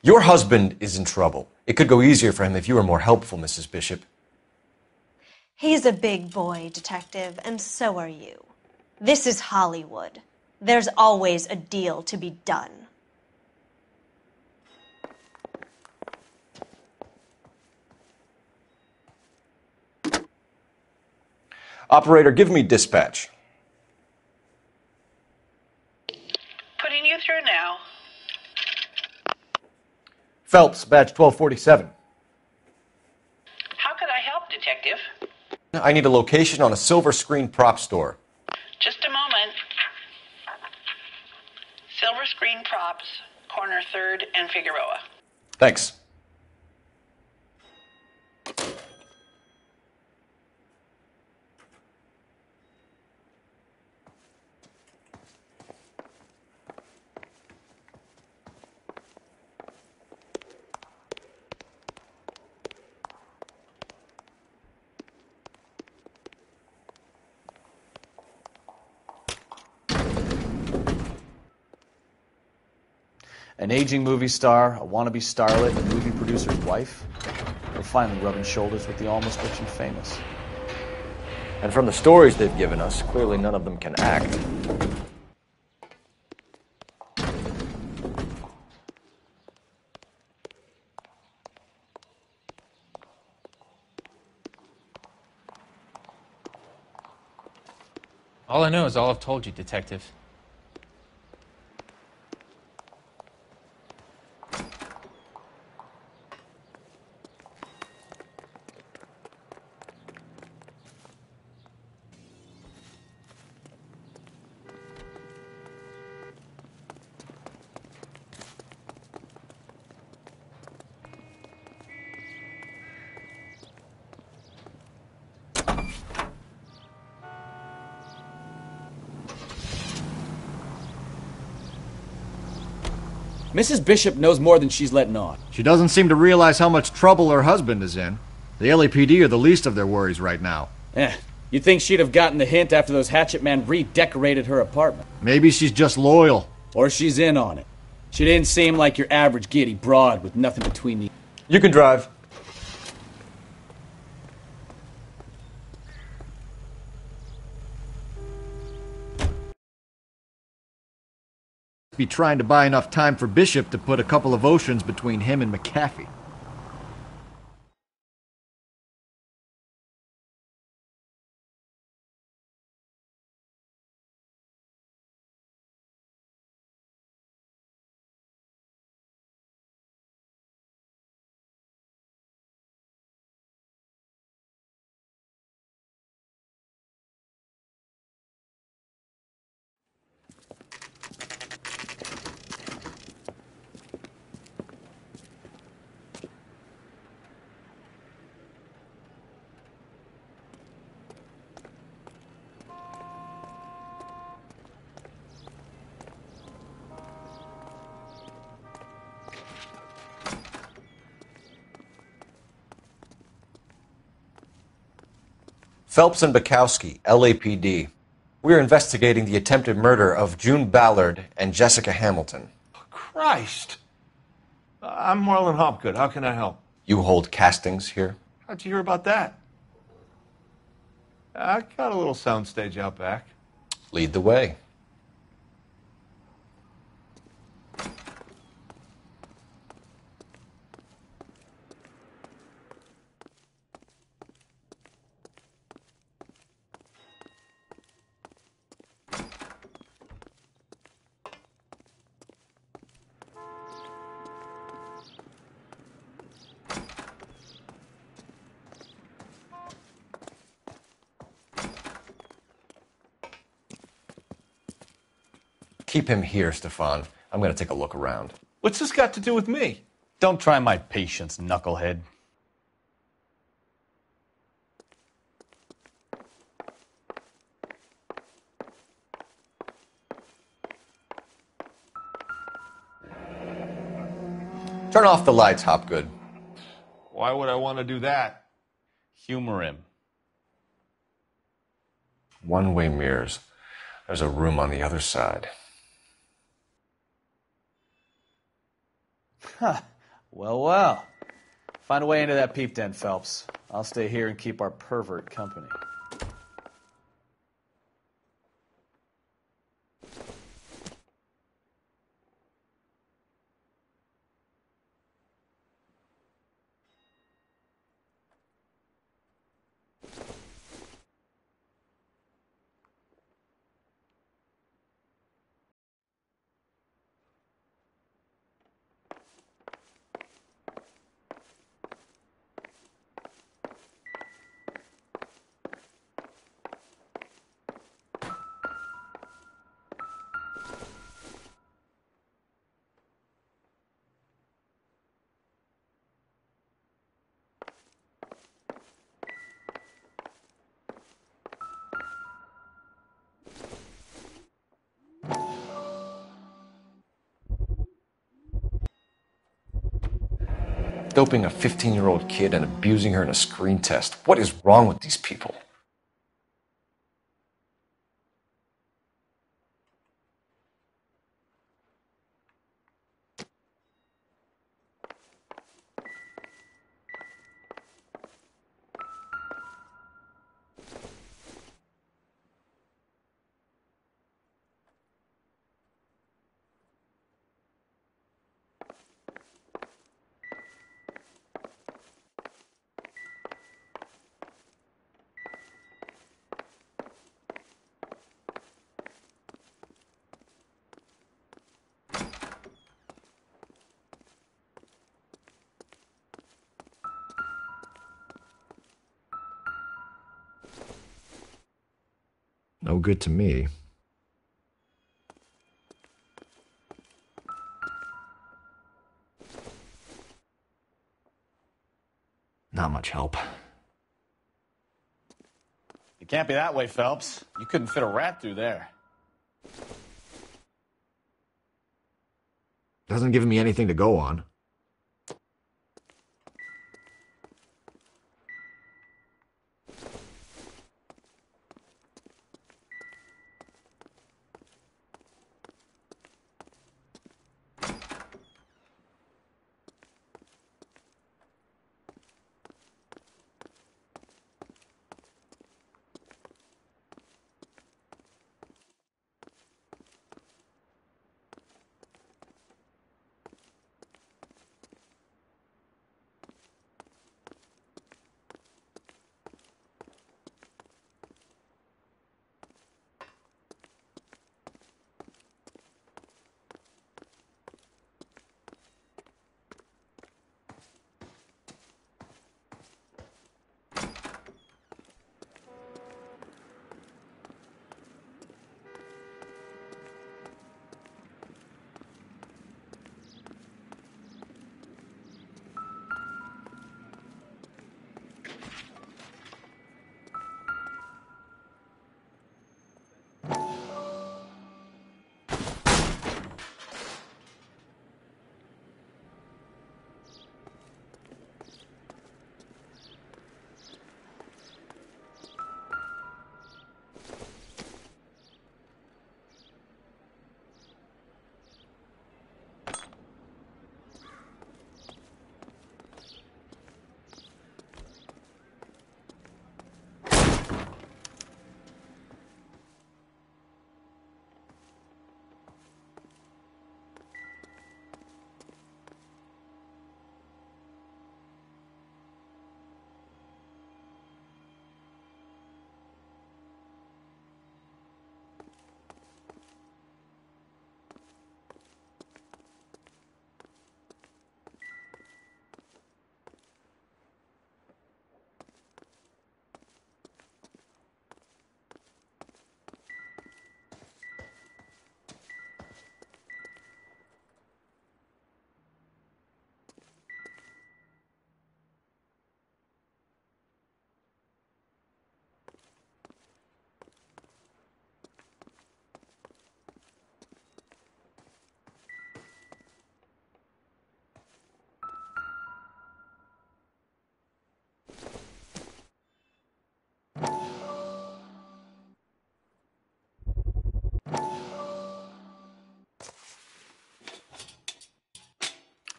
Your husband is in trouble. It could go easier for him if you were more helpful, Mrs. Bishop. He's a big boy, Detective, and so are you. This is Hollywood. There's always a deal to be done. Operator, give me dispatch. Putting you through now. Phelps, badge 1247. How could I help, Detective? I need a location on a silver screen prop store. Just a moment. Silver Screen Props, corner 3rd and Figueroa. Thanks. An aging movie star, a wannabe starlet, a movie producer's wife. They're finally rubbing shoulders with the almost rich and famous. And from the stories they've given us, clearly none of them can act. All I know is all I've told you, Detective. Mrs. Bishop knows more than she's letting on. She doesn't seem to realize how much trouble her husband is in. The LAPD are the least of their worries right now. You'd think she'd have gotten the hint after those hatchet men redecorated her apartment. Maybe she's just loyal. Or she's in on it. She didn't seem like your average giddy broad with nothing between the... You can drive. Be trying to buy enough time for Bishop to put a couple of oceans between him and McAfee. Phelps and Bukowski, LAPD. We're investigating the attempted murder of June Ballard and Jessica Hamilton. Christ! I'm Marlon Hopgood. How can I help? You hold castings here? How'd you hear about that? I got a little soundstage out back. Lead the way. Keep him here, Stefan. I'm going to take a look around. What's this got to do with me? Don't try my patience, knucklehead. Turn off the lights, Hopgood. Why would I want to do that? Humor him. One-way mirrors. There's a room on the other side. Huh. Well, well. Find a way into that peep den, Phelps. I'll stay here and keep our pervert company. Doping a 15-year-old kid and abusing her in a screen test. What is wrong with these people? No good to me. Not much help. It can't be that way, Phelps. You couldn't fit a rat through there. Doesn't give me anything to go on.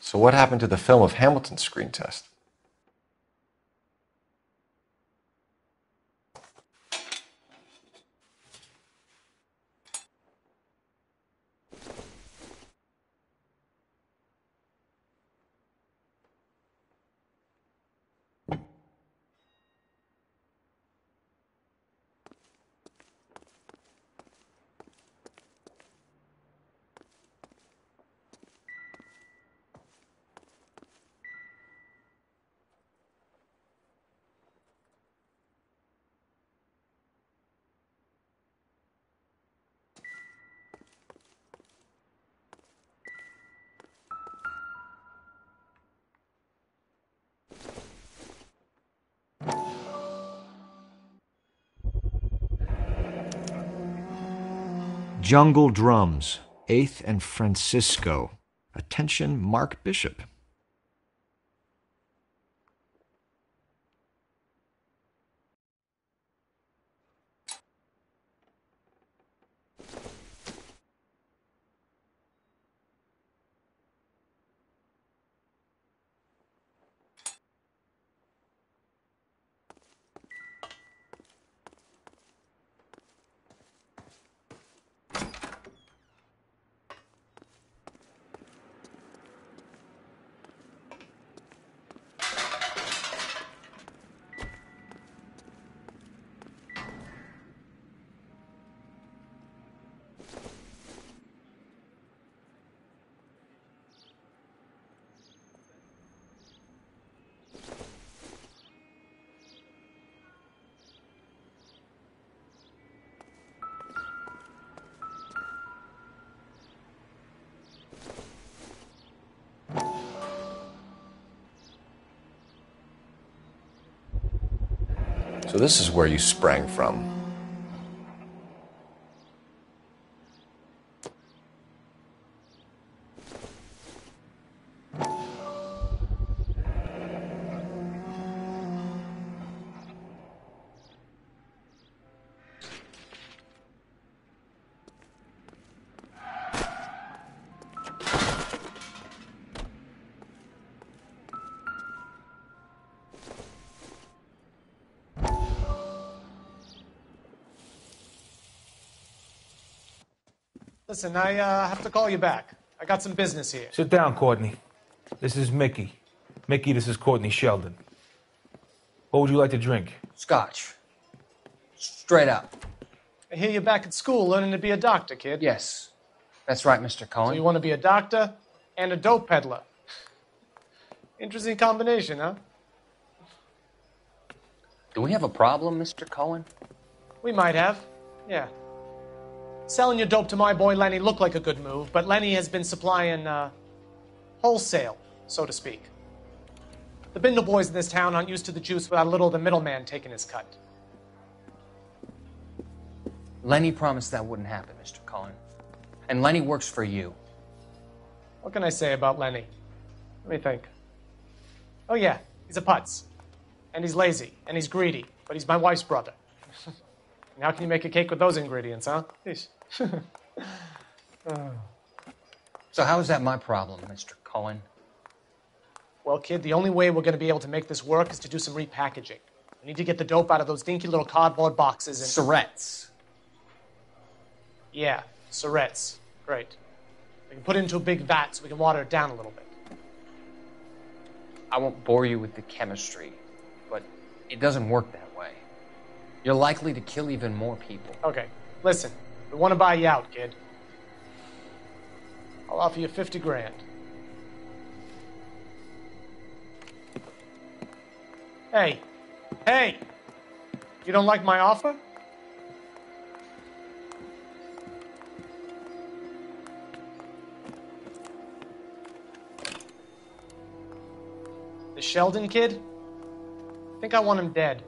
So what happened to the film of Hamilton's screen test? Jungle Drums, 8th and Francisco. Attention, Mark Bishop. So this is where you sprang from. Listen, I have to call you back. I got some business here. Sit down, Courtney. This is Mickey. Mickey, this is Courtney Sheldon. What would you like to drink? Scotch. Straight up. I hear you're back at school learning to be a doctor, kid. Yes. That's right, Mr. Cohen. So you want to be a doctor and a dope peddler. Interesting combination, huh? Do we have a problem, Mr. Cohen? We might have. Yeah. Selling your dope to my boy Lenny looked like a good move, but Lenny has been supplying, wholesale, so to speak. The Bindle boys in this town aren't used to the juice without a little of the middleman taking his cut. Lenny promised that wouldn't happen, Mr. Cohen. And Lenny works for you. What can I say about Lenny? Let me think. Oh yeah, he's a putz. And he's lazy, and he's greedy, but he's my wife's brother. And how can you make a cake with those ingredients, huh? Yeesh. So how is that my problem, Mr. Cohen? Well, kid, the only way we're going to be able to make this work is to do some repackaging. We need to get the dope out of those dinky little cardboard boxes and... Surrettes. Yeah, Surrettes. Great. We can put it into a big vat so we can water it down a little bit. I won't bore you with the chemistry, but it doesn't work that way. You're likely to kill even more people. Okay, listen. We want to buy you out, kid. I'll offer you 50 grand. Hey. Hey! You don't like my offer? The Sheldon kid? I think I want him dead.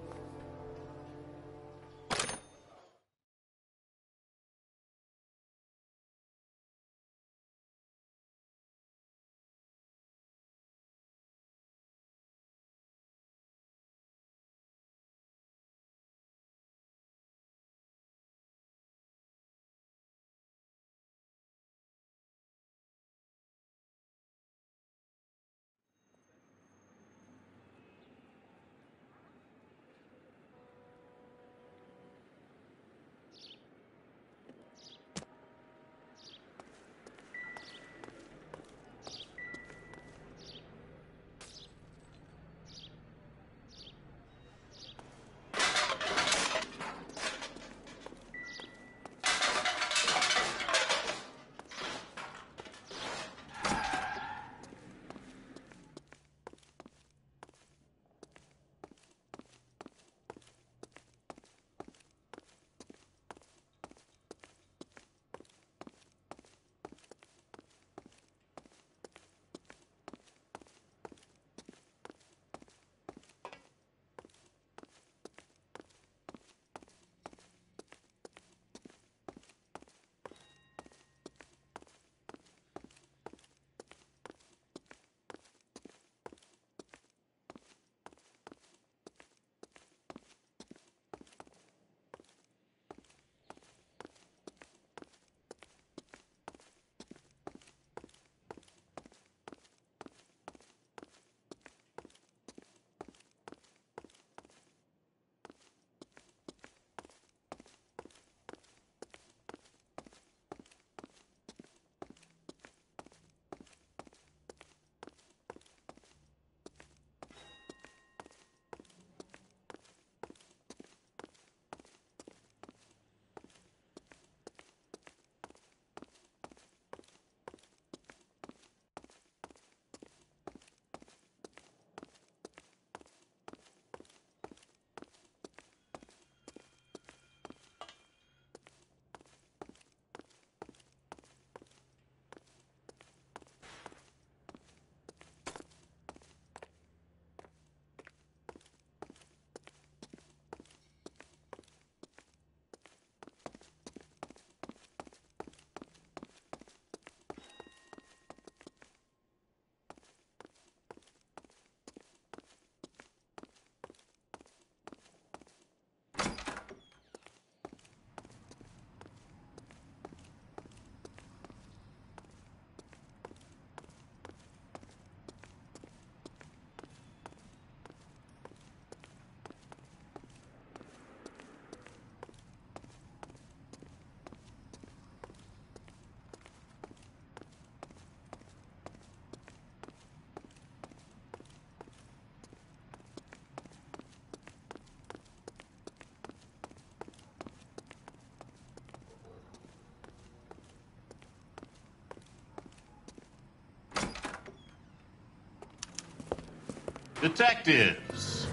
Detectives.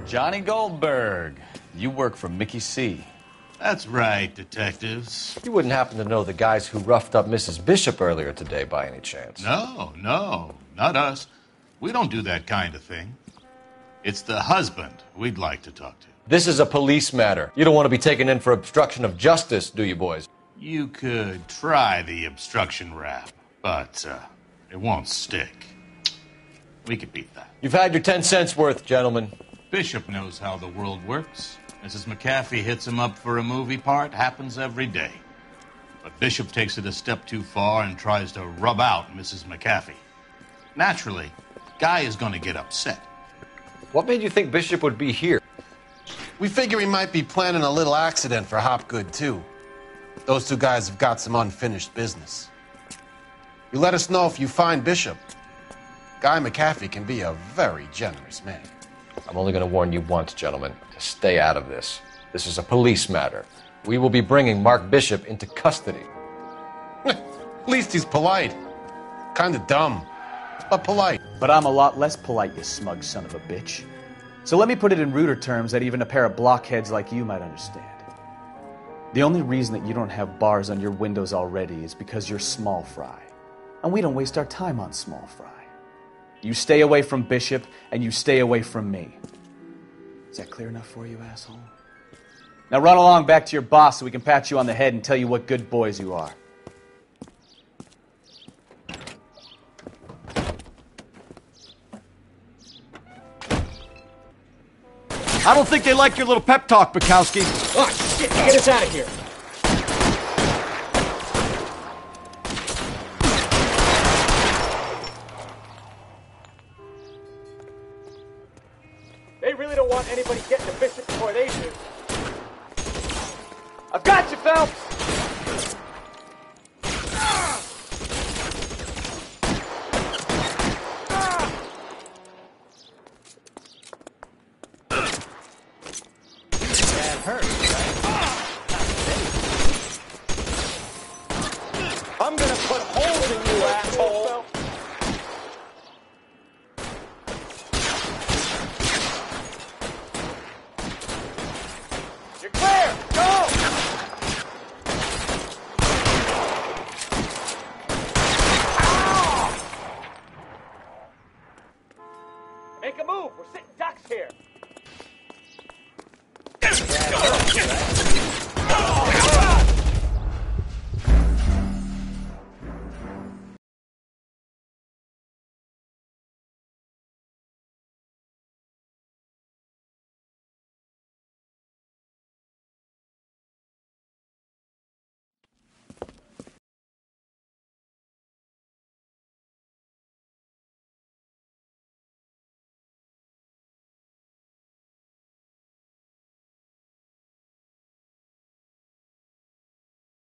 Johnny Goldberg, you work for Mickey C. That's right, detectives. You wouldn't happen to know the guys who roughed up Mrs. Bishop earlier today by any chance? No, not us. We don't do that kind of thing. It's the husband we'd like to talk to. This is a police matter. You don't want to be taken in for obstruction of justice, do you, boys? You could try the obstruction rap, but it won't stick. We could beat that. You've had your 10 cents worth, gentlemen. Bishop knows how the world works. Mrs. McAfee hits him up for a movie part. Happens every day. But Bishop takes it a step too far and tries to rub out Mrs. McAfee. Naturally, Guy is going to get upset. What made you think Bishop would be here? We figure he might be planning a little accident for Hopgood, too. Those two guys have got some unfinished business. You let us know if you find Bishop. Guy McAfee can be a very generous man. I'm only going to warn you once, gentlemen, to stay out of this. This is a police matter. We will be bringing Mark Bishop into custody. At least he's polite. Kind of dumb, but polite. But I'm a lot less polite, you smug son of a bitch. So let me put it in ruder terms that even a pair of blockheads like you might understand. The only reason that you don't have bars on your windows already is because you're small fry. And we don't waste our time on small fry. You stay away from Bishop, and you stay away from me. Is that clear enough for you, asshole? Now run along back to your boss so we can pat you on the head and tell you what good boys you are. I don't think they like your little pep talk, Bukowski. Oh, shit! Get us out of here! They really don't want anybody getting to Bishop before they do. I've got you, Phelps!